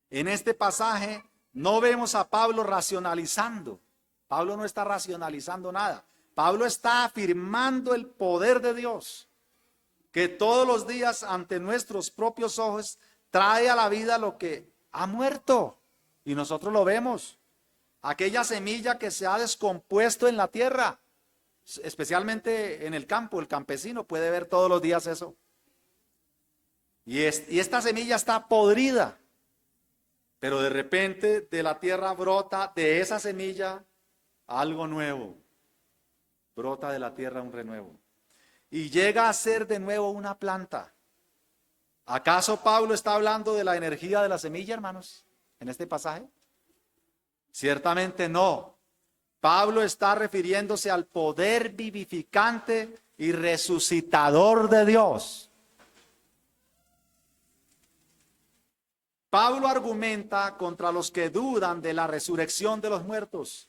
en este pasaje no vemos a Pablo racionalizando. Pablo no está racionalizando nada. Pablo está afirmando el poder de Dios, que todos los días ante nuestros propios ojos trae a la vida lo que ha muerto. Y nosotros lo vemos. Aquella semilla que se ha descompuesto en la tierra, especialmente en el campo, el campesino puede ver todos los días eso. Y esta semilla está podrida, pero de repente de la tierra brota de esa semilla algo nuevo. Brota de la tierra un renuevo. Y llega a ser de nuevo una planta. ¿Acaso Pablo está hablando de la energía de la semilla, hermanos, en este pasaje? Ciertamente no. Pablo está refiriéndose al poder vivificante y resucitador de Dios. Pablo argumenta contra los que dudan de la resurrección de los muertos.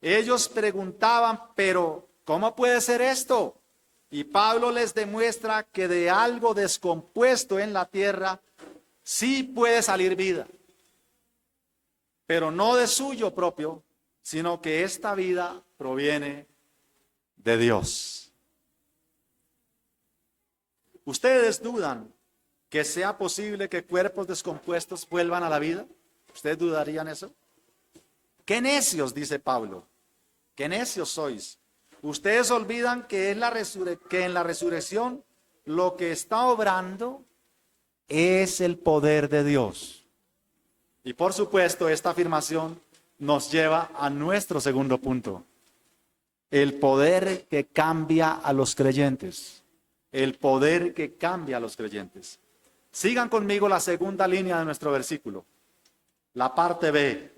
Ellos preguntaban, pero ¿cómo puede ser esto? Y Pablo les demuestra que de algo descompuesto en la tierra sí puede salir vida, pero no de suyo propio, sino que esta vida proviene de Dios. ¿Ustedes dudan que sea posible que cuerpos descompuestos vuelvan a la vida? ¿Ustedes dudarían eso? ¡Qué necios!, dice Pablo. ¡Qué necios sois! Ustedes olvidan que en la resurrección lo que está obrando es el poder de Dios. Y por supuesto, esta afirmación nos lleva a nuestro segundo punto. El poder que cambia a los creyentes. El poder que cambia a los creyentes. Sigan conmigo la segunda línea de nuestro versículo. La parte B.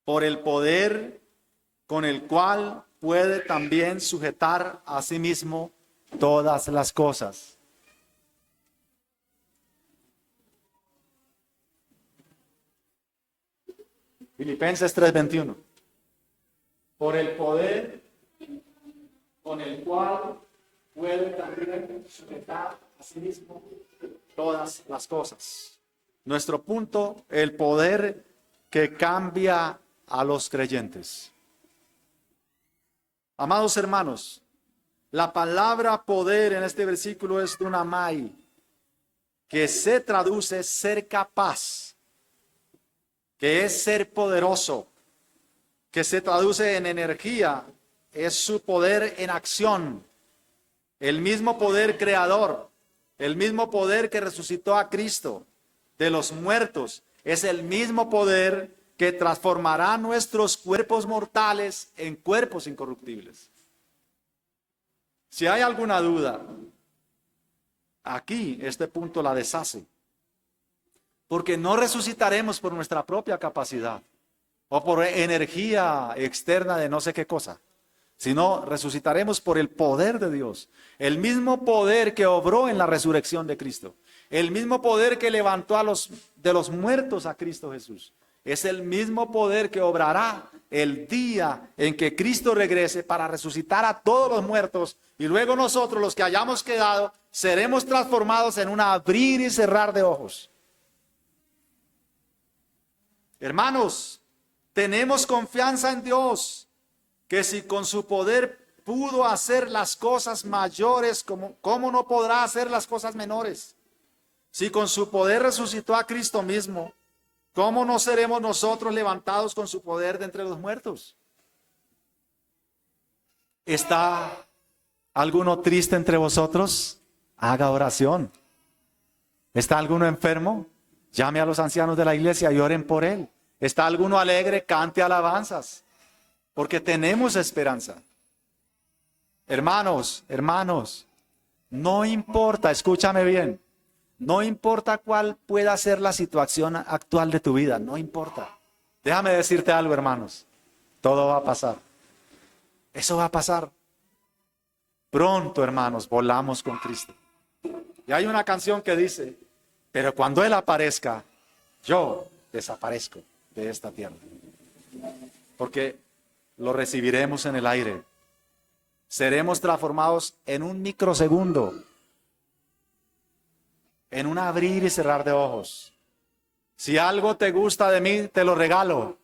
Por el poder con el cual puede también sujetar a sí mismo todas las cosas. Filipenses 3:21. Por el poder con el cual puede también sujetar a sí mismo todas las cosas. Nuestro punto, el poder que cambia a los creyentes. Amados hermanos, la palabra poder en este versículo es dunamai, que se traduce ser capaz, que es ser poderoso, que se traduce en energía, es su poder en acción, el mismo poder creador, el mismo poder que resucitó a Cristo de los muertos, es el mismo poder que transformará nuestros cuerpos mortales en cuerpos incorruptibles. Si hay alguna duda, aquí este punto la deshace. Porque no resucitaremos por nuestra propia capacidad o por energía externa de no sé qué cosa, sino resucitaremos por el poder de Dios, el mismo poder que obró en la resurrección de Cristo, El mismo poder que levantó de los muertos a Cristo Jesús. Es el mismo poder que obrará el día en que Cristo regrese para resucitar a todos los muertos. Y luego nosotros, los que hayamos quedado, seremos transformados en un abrir y cerrar de ojos. Hermanos, tenemos confianza en Dios, que si con su poder pudo hacer las cosas mayores, ¿cómo no podrá hacer las cosas menores? Si con su poder resucitó a Cristo mismo, ¿cómo no seremos nosotros levantados con su poder de entre los muertos? ¿Está alguno triste entre vosotros? Haga oración. ¿Está alguno enfermo? Llame a los ancianos de la iglesia y oren por él. ¿Está alguno alegre? Cante alabanzas. Porque tenemos esperanza. Hermanos, no importa, escúchame bien, no importa cuál pueda ser la situación actual de tu vida, no importa. Déjame decirte algo, hermanos, todo va a pasar. Eso va a pasar. Pronto, hermanos, volamos con Cristo. Y hay una canción que dice, pero cuando Él aparezca, yo desaparezco de esta tierra. Porque lo recibiremos en el aire. Seremos transformados en un microsegundo, en un abrir y cerrar de ojos. Si algo te gusta de mí, te lo regalo.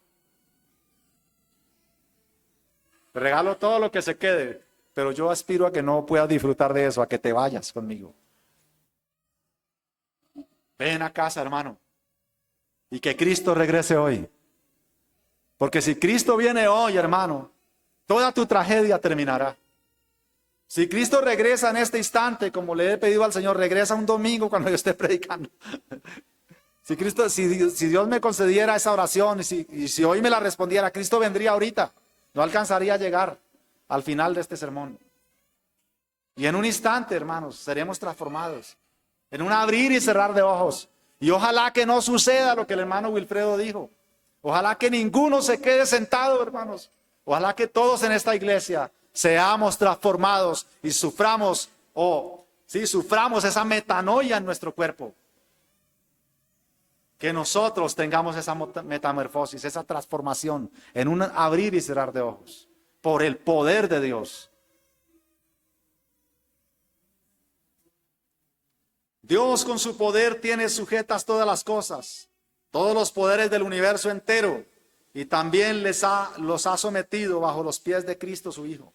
Te regalo todo lo que se quede, pero yo aspiro a que no puedas disfrutar de eso, a que te vayas conmigo. Ven a casa, hermano, y que Cristo regrese hoy. Porque si Cristo viene hoy, hermano, toda tu tragedia terminará. Si Cristo regresa en este instante, como le he pedido al Señor, regresa un domingo cuando yo esté predicando. Si Dios me concediera esa oración y si hoy me la respondiera, Cristo vendría ahorita. No alcanzaría a llegar al final de este sermón. Y en un instante, hermanos, seremos transformados. En un abrir y cerrar de ojos. Y ojalá que no suceda lo que el hermano Wilfredo dijo. Ojalá que ninguno se quede sentado, hermanos. Ojalá que todos en esta iglesia seamos transformados y suframos esa metanoia en nuestro cuerpo. Que nosotros tengamos esa metamorfosis, esa transformación en un abrir y cerrar de ojos por el poder de Dios. Dios con su poder tiene sujetas todas las cosas, todos los poderes del universo entero, y también los ha sometido bajo los pies de Cristo su Hijo.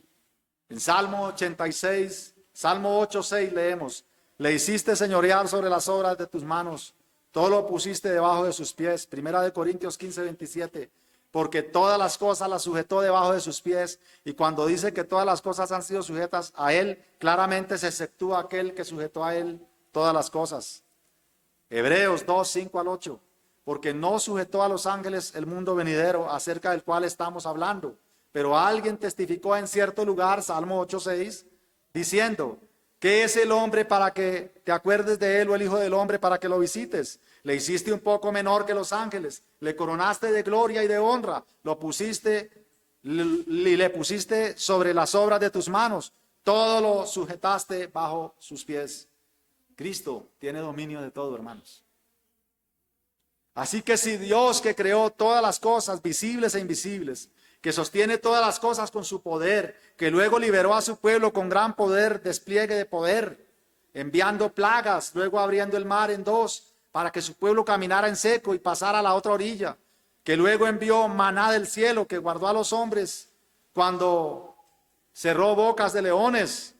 En Salmo 8:6 leemos, le hiciste señorear sobre las obras de tus manos, todo lo pusiste debajo de sus pies. Primera de Corintios 15:27, porque todas las cosas las sujetó debajo de sus pies. Y cuando dice que todas las cosas han sido sujetas a Él, claramente se exceptúa aquel que sujetó a Él todas las cosas. Hebreos 2:5-8, porque no sujetó a los ángeles el mundo venidero acerca del cual estamos hablando. Pero alguien testificó en cierto lugar, Salmo 8:6, diciendo, ¿qué es el hombre para que te acuerdes de él, o el hijo del hombre para que lo visites? Le hiciste un poco menor que los ángeles, le coronaste de gloria y de honra, le pusiste sobre las obras de tus manos, todo lo sujetaste bajo sus pies. Cristo tiene dominio de todo, hermanos. Así que si Dios, que creó todas las cosas visibles e invisibles, que sostiene todas las cosas con su poder, que luego liberó a su pueblo con gran poder, despliegue de poder, enviando plagas, luego abriendo el mar en dos, para que su pueblo caminara en seco y pasara a la otra orilla, que luego envió maná del cielo, que guardó a los hombres cuando cerró bocas de leones.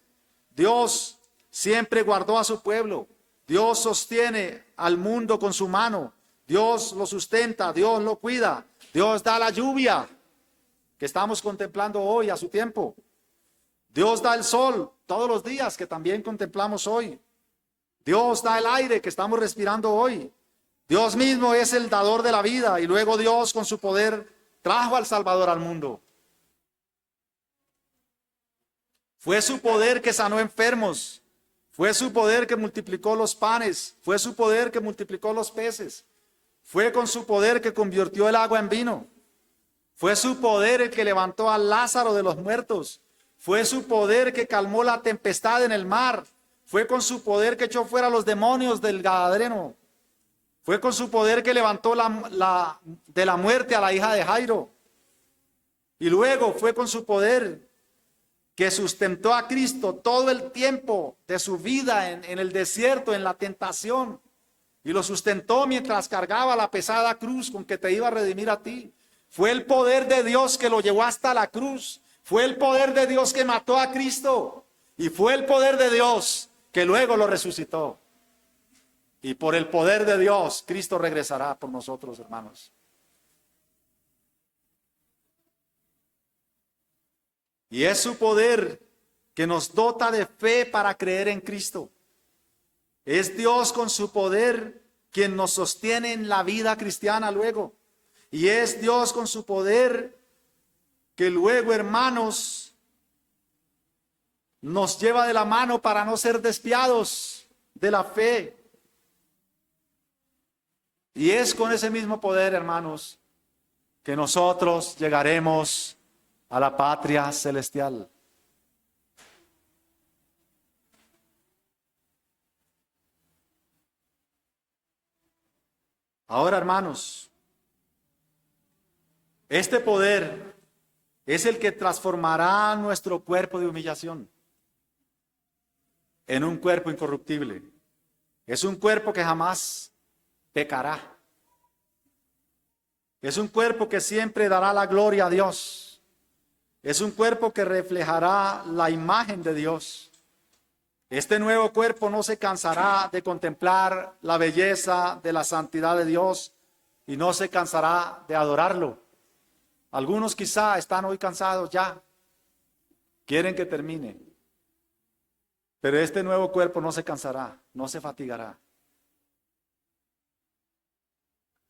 Dios siempre guardó a su pueblo. Dios sostiene al mundo con su mano. Dios lo sustenta, Dios lo cuida, Dios da la lluvia que estamos contemplando hoy a su tiempo. Dios da el sol todos los días que también contemplamos hoy. Dios da el aire que estamos respirando hoy. Dios mismo es el dador de la vida y luego Dios con su poder trajo al Salvador al mundo. Fue su poder que sanó enfermos. Fue su poder que multiplicó los panes. Fue su poder que multiplicó los peces. Fue con su poder que convirtió el agua en vino. Fue su poder el que levantó a Lázaro de los muertos. Fue su poder que calmó la tempestad en el mar. Fue con su poder que echó fuera a los demonios del Gadareno. Fue con su poder que levantó de la muerte a la hija de Jairo. Y luego fue con su poder que sustentó a Cristo todo el tiempo de su vida en el desierto, en la tentación. Y lo sustentó mientras cargaba la pesada cruz con que te iba a redimir a ti. Fue el poder de Dios que lo llevó hasta la cruz. Fue el poder de Dios que mató a Cristo. Y fue el poder de Dios que luego lo resucitó. Y por el poder de Dios, Cristo regresará por nosotros, hermanos. Y es su poder que nos dota de fe para creer en Cristo. Es Dios con su poder quien nos sostiene en la vida cristiana luego. Y es Dios con su poder que luego, hermanos, nos lleva de la mano para no ser desviados de la fe. Y es con ese mismo poder, hermanos, que nosotros llegaremos a la patria celestial. Ahora, hermanos, este poder es el que transformará nuestro cuerpo de humillación en un cuerpo incorruptible. Es un cuerpo que jamás pecará. Es un cuerpo que siempre dará la gloria a Dios. Es un cuerpo que reflejará la imagen de Dios. Este nuevo cuerpo no se cansará de contemplar la belleza de la santidad de Dios y no se cansará de adorarlo. Algunos quizá están hoy cansados ya, quieren que termine. Pero este nuevo cuerpo no se cansará, no se fatigará.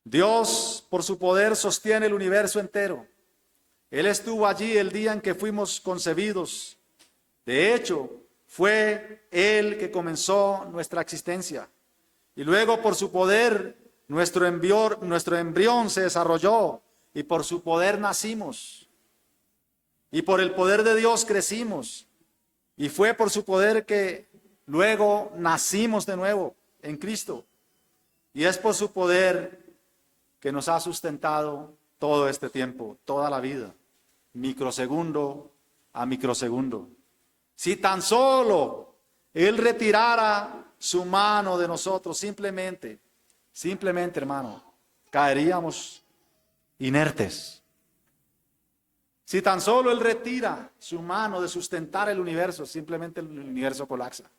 Dios, por su poder, sostiene el universo entero. Él estuvo allí el día en que fuimos concebidos. De hecho, fue Él que comenzó nuestra existencia. Y luego, por su poder, nuestro embrión se desarrolló. Y por su poder nacimos. Y por el poder de Dios crecimos. Y fue por su poder que luego nacimos de nuevo en Cristo. Y es por su poder que nos ha sustentado todo este tiempo, toda la vida, microsegundo a microsegundo. Si tan solo Él retirara su mano de nosotros, simplemente, hermano, caeríamos inertes. Si tan solo Él retira su mano de sustentar el universo, simplemente el universo colapsa.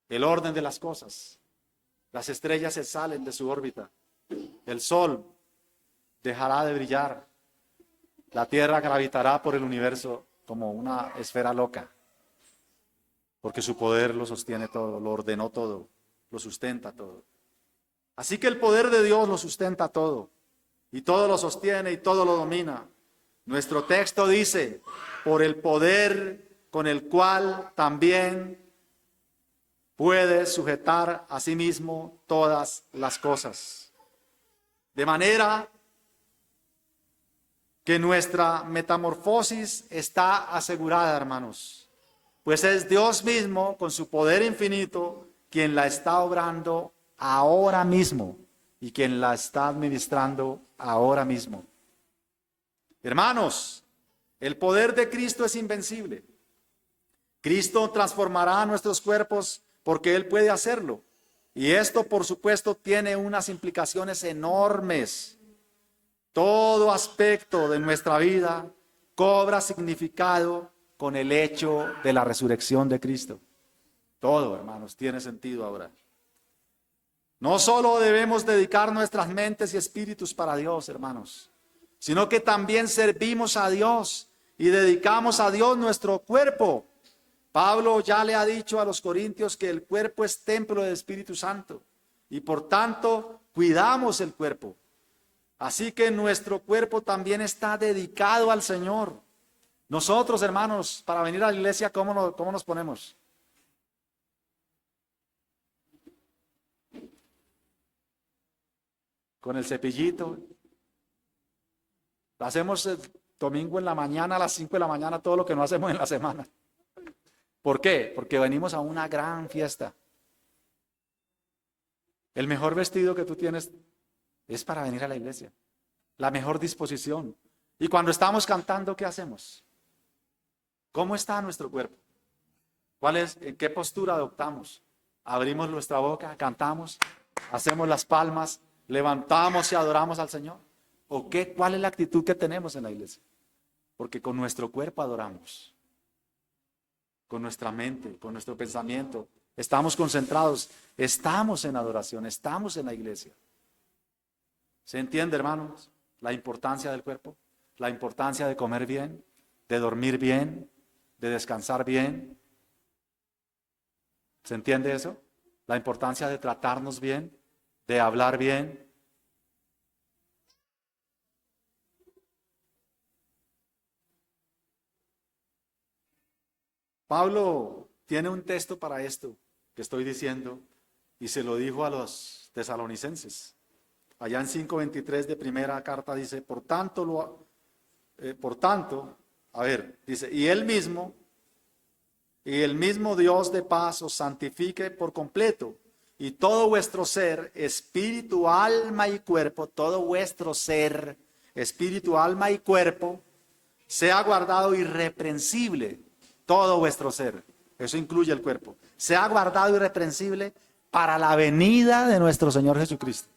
El orden de las cosas. Las estrellas se salen de su órbita. El sol dejará de brillar. La tierra gravitará por el universo como una esfera loca. Porque su poder lo sostiene todo, lo ordenó todo, lo sustenta todo. Así que el poder de Dios lo sustenta todo. Y todo lo sostiene y todo lo domina. Nuestro texto dice, por el poder con el cual también puede sujetar a sí mismo todas las cosas. De manera que nuestra metamorfosis está asegurada, hermanos. Pues es Dios mismo, con su poder infinito, quien la está obrando ahora mismo y quien la está administrando ahora mismo. Hermanos, el poder de Cristo es invencible. Cristo transformará nuestros cuerpos porque Él puede hacerlo. Y esto, por supuesto, tiene unas implicaciones enormes. Todo aspecto de nuestra vida cobra significado con el hecho de la resurrección de Cristo. Todo, hermanos, tiene sentido ahora. No solo debemos dedicar nuestras mentes y espíritus para Dios, hermanos, sino que también servimos a Dios y dedicamos a Dios nuestro cuerpo. Pablo ya le ha dicho a los corintios que el cuerpo es templo del Espíritu Santo y por tanto cuidamos el cuerpo. Así que nuestro cuerpo también está dedicado al Señor. Nosotros, hermanos, para venir a la iglesia, ¿cómo nos ponemos? Con el cepillito. Hacemos el domingo en la mañana, a las 5 de la mañana, todo lo que no hacemos en la semana. ¿Por qué? Porque venimos a una gran fiesta. El mejor vestido que tú tienes es para venir a la iglesia. La mejor disposición. Y cuando estamos cantando, ¿qué hacemos? ¿Cómo está nuestro cuerpo? ¿En qué postura adoptamos? Abrimos nuestra boca, cantamos, hacemos las palmas, levantamos y adoramos al Señor. ¿O qué? ¿Cuál es la actitud que tenemos en la iglesia? Porque con nuestro cuerpo adoramos, con nuestra mente, con nuestro pensamiento. Estamos concentrados, estamos en adoración, estamos en la iglesia. ¿Se entiende, hermanos? La importancia del cuerpo, la importancia de comer bien, de dormir bien, de descansar bien. ¿Se entiende eso? La importancia de tratarnos bien, de hablar bien. Pablo tiene un texto para esto que estoy diciendo y se lo dijo a los tesalonicenses. Allá en 5:23 de primera carta dice, por tanto, dice, y el mismo Dios de paz os santifique por completo, y todo vuestro ser, espíritu, alma y cuerpo, todo vuestro ser, espíritu, alma y cuerpo, sea guardado irreprensible, todo vuestro ser, eso incluye el cuerpo, sea guardado irreprensible para la venida de nuestro Señor Jesucristo.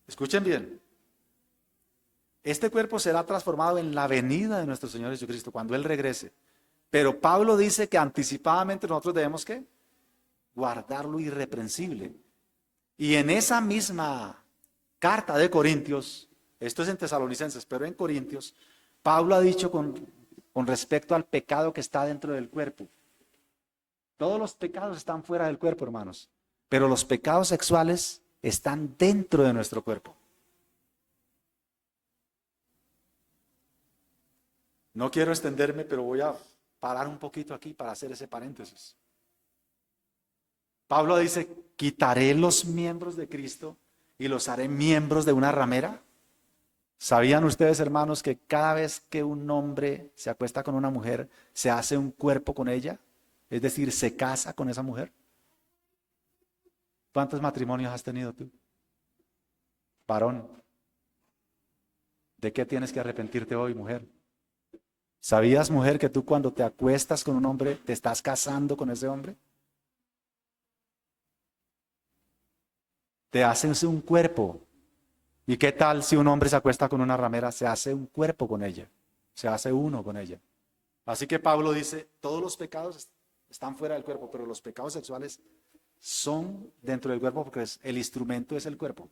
Escuchen bien. Este cuerpo será transformado en la venida de nuestro Señor Jesucristo, cuando Él regrese. Pero Pablo dice que anticipadamente nosotros debemos, ¿qué? Guardarlo irreprensible. Y en esa misma carta de Corintios, esto es en Tesalonicenses, pero en Corintios, Pablo ha dicho con respecto al pecado que está dentro del cuerpo. Todos los pecados están fuera del cuerpo, hermanos, pero los pecados sexuales están dentro de nuestro cuerpo. No quiero extenderme, pero voy a parar un poquito aquí para hacer ese paréntesis. Pablo dice, quitaré los miembros de Cristo y los haré miembros de una ramera. ¿Sabían ustedes, hermanos, que cada vez que un hombre se acuesta con una mujer, se hace un cuerpo con ella? Es decir, se casa con esa mujer. ¿Cuántos matrimonios has tenido tú? Varón. ¿De qué tienes que arrepentirte hoy, mujer? ¿Sabías, mujer, que tú cuando te acuestas con un hombre, te estás casando con ese hombre? Te haces un cuerpo. ¿Y qué tal si un hombre se acuesta con una ramera? Se hace un cuerpo con ella. Se hace uno con ella. Así que Pablo dice, todos los pecados están fuera del cuerpo, pero los pecados sexuales son dentro del cuerpo porque el instrumento es el cuerpo.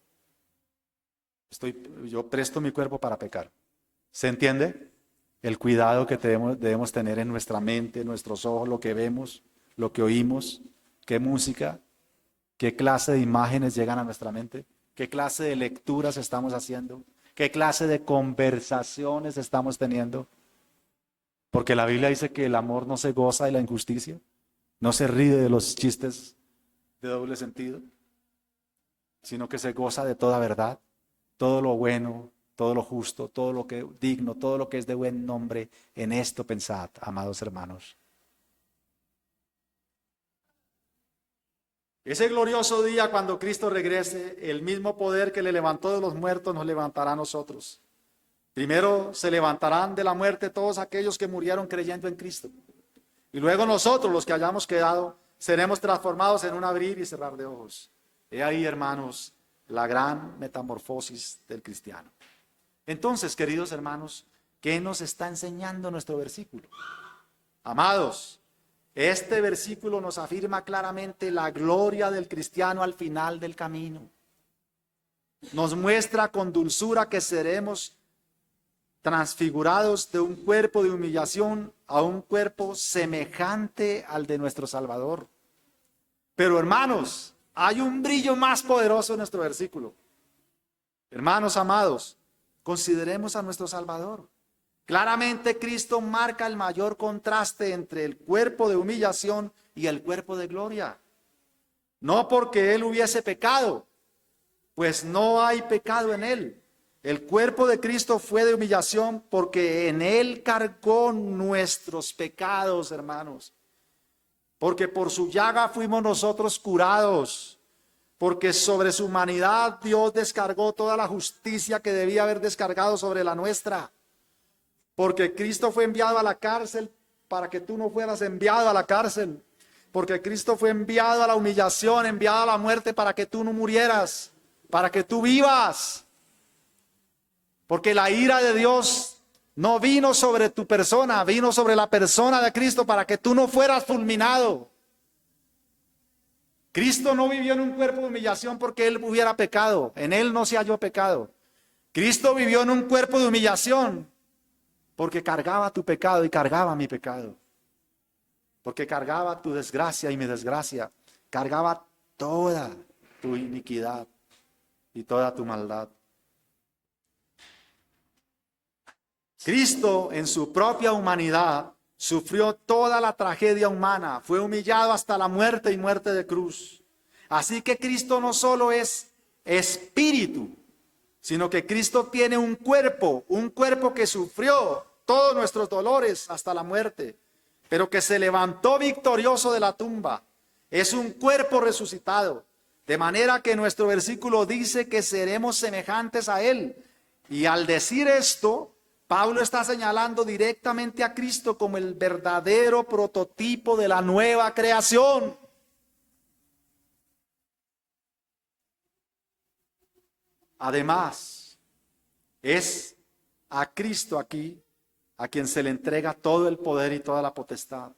Yo presto mi cuerpo para pecar. ¿Se entiende? El cuidado que debemos tener en nuestra mente, en nuestros ojos, lo que vemos, lo que oímos, qué música, qué clase de imágenes llegan a nuestra mente, qué clase de lecturas estamos haciendo, qué clase de conversaciones estamos teniendo. Porque la Biblia dice que el amor no se goza de la injusticia, no se ríe de los chistes de doble sentido, sino que se goza de toda verdad, todo lo bueno, todo lo justo, todo lo que digno, todo lo que es de buen nombre. En esto pensad, amados hermanos. Ese glorioso día cuando Cristo regrese, el mismo poder que le levantó de los muertos nos levantará a nosotros. Primero se levantarán de la muerte todos aquellos que murieron creyendo en Cristo. Y luego nosotros, los que hayamos quedado, seremos transformados en un abrir y cerrar de ojos. He ahí, hermanos, la gran metamorfosis del cristiano. Entonces, queridos hermanos, ¿qué nos está enseñando nuestro versículo? Amados, este versículo nos afirma claramente la gloria del cristiano al final del camino. Nos muestra con dulzura que seremos transfigurados de un cuerpo de humillación a un cuerpo semejante al de nuestro Salvador. Pero hermanos, hay un brillo más poderoso en nuestro versículo. Hermanos amados, consideremos a nuestro Salvador. Claramente Cristo marca el mayor contraste entre el cuerpo de humillación y el cuerpo de gloria. No porque Él hubiese pecado, pues no hay pecado en Él. El cuerpo de Cristo fue de humillación porque en Él cargó nuestros pecados, hermanos. Porque por su llaga fuimos nosotros curados. Porque sobre su humanidad Dios descargó toda la justicia que debía haber descargado sobre la nuestra. Porque Cristo fue enviado a la cárcel para que tú no fueras enviado a la cárcel. Porque Cristo fue enviado a la humillación, enviado a la muerte para que tú no murieras, para que tú vivas. Porque la ira de Dios no vino sobre tu persona, vino sobre la persona de Cristo para que tú no fueras fulminado. Cristo no vivió en un cuerpo de humillación porque Él hubiera pecado. En Él no se halló pecado. Cristo vivió en un cuerpo de humillación porque cargaba tu pecado y cargaba mi pecado. Porque cargaba tu desgracia y mi desgracia. Cargaba toda tu iniquidad y toda tu maldad. Cristo en su propia humanidad sufrió toda la tragedia humana. Fue humillado hasta la muerte y muerte de cruz. Así que Cristo no solo es espíritu, sino que Cristo tiene un cuerpo que sufrió todos nuestros dolores hasta la muerte, pero que se levantó victorioso de la tumba. Es un cuerpo resucitado, de manera que nuestro versículo dice que seremos semejantes a Él. Y al decir esto, Pablo está señalando directamente a Cristo como el verdadero prototipo de la nueva creación. Además, es a Cristo aquí a quien se le entrega todo el poder y toda la potestad.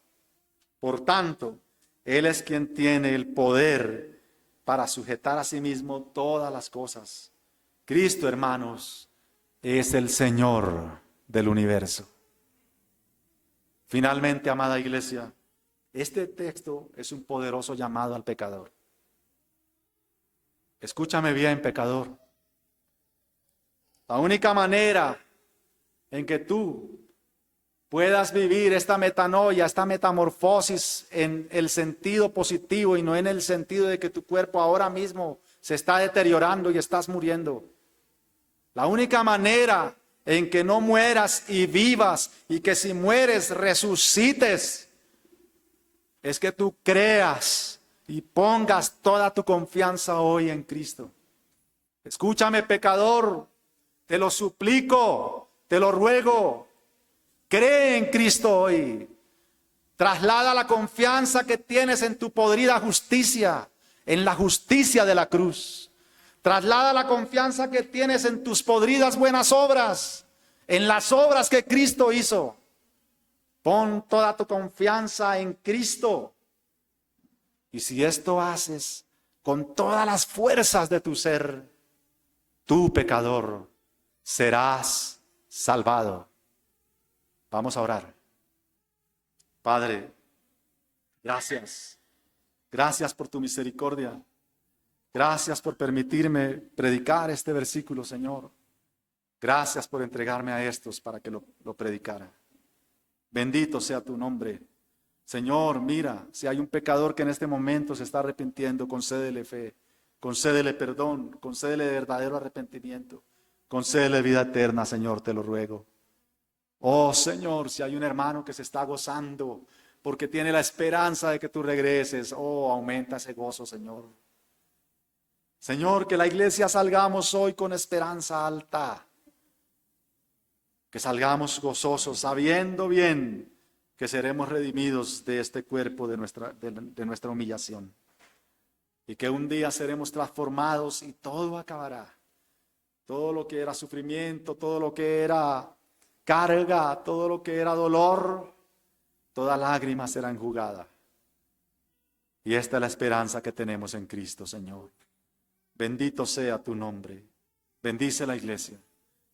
Por tanto, Él es quien tiene el poder para sujetar a sí mismo todas las cosas. Cristo, hermanos, es el Señor del universo. Finalmente, amada iglesia, este texto es un poderoso llamado al pecador. Escúchame bien, pecador. La única manera en que tú puedas vivir esta metanoia, esta metamorfosis en el sentido positivo y no en el sentido de que tu cuerpo ahora mismo se está deteriorando y estás muriendo. La única manera en que no mueras y vivas y que si mueres resucites es que tú creas y pongas toda tu confianza hoy en Cristo. Escúchame, pecador, te lo suplico, te lo ruego. Cree en Cristo hoy. Traslada la confianza que tienes en tu podrida justicia, en la justicia de la cruz. Traslada la confianza que tienes en tus podridas buenas obras, en las obras que Cristo hizo. Pon toda tu confianza en Cristo. Y si esto haces con todas las fuerzas de tu ser, tú, pecador, serás salvado. Vamos a orar. Padre, gracias. Gracias por tu misericordia. Gracias por permitirme predicar este versículo, Señor. Gracias por entregarme a estos para que lo predicara. Bendito sea tu nombre. Señor, mira, si hay un pecador que en este momento se está arrepintiendo, concédele fe, concédele perdón, concédele verdadero arrepentimiento, concédele vida eterna, Señor, te lo ruego. Oh, Señor, si hay un hermano que se está gozando porque tiene la esperanza de que tú regreses, oh, aumenta ese gozo, Señor. Señor, que la iglesia salgamos hoy con esperanza alta. Que salgamos gozosos, sabiendo bien que seremos redimidos de este cuerpo de nuestra humillación. Y que un día seremos transformados y todo acabará. Todo lo que era sufrimiento, todo lo que era carga, todo lo que era dolor, toda lágrima será enjugada. Y esta es la esperanza que tenemos en Cristo, Señor. Bendito sea tu nombre. Bendice a la iglesia.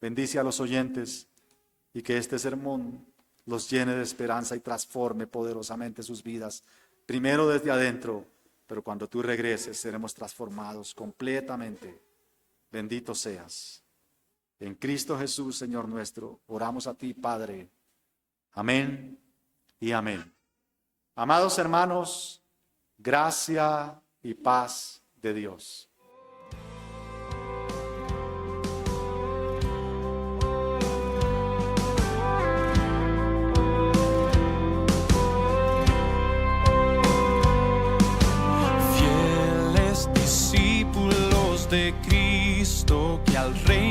Bendice a los oyentes. Y que este sermón los llene de esperanza y transforme poderosamente sus vidas. Primero desde adentro, pero cuando tú regreses seremos transformados completamente. Bendito seas. En Cristo Jesús, Señor nuestro, oramos a ti, Padre. Amén y amén. Amados hermanos, gracia y paz de Dios. de Cristo que al Rey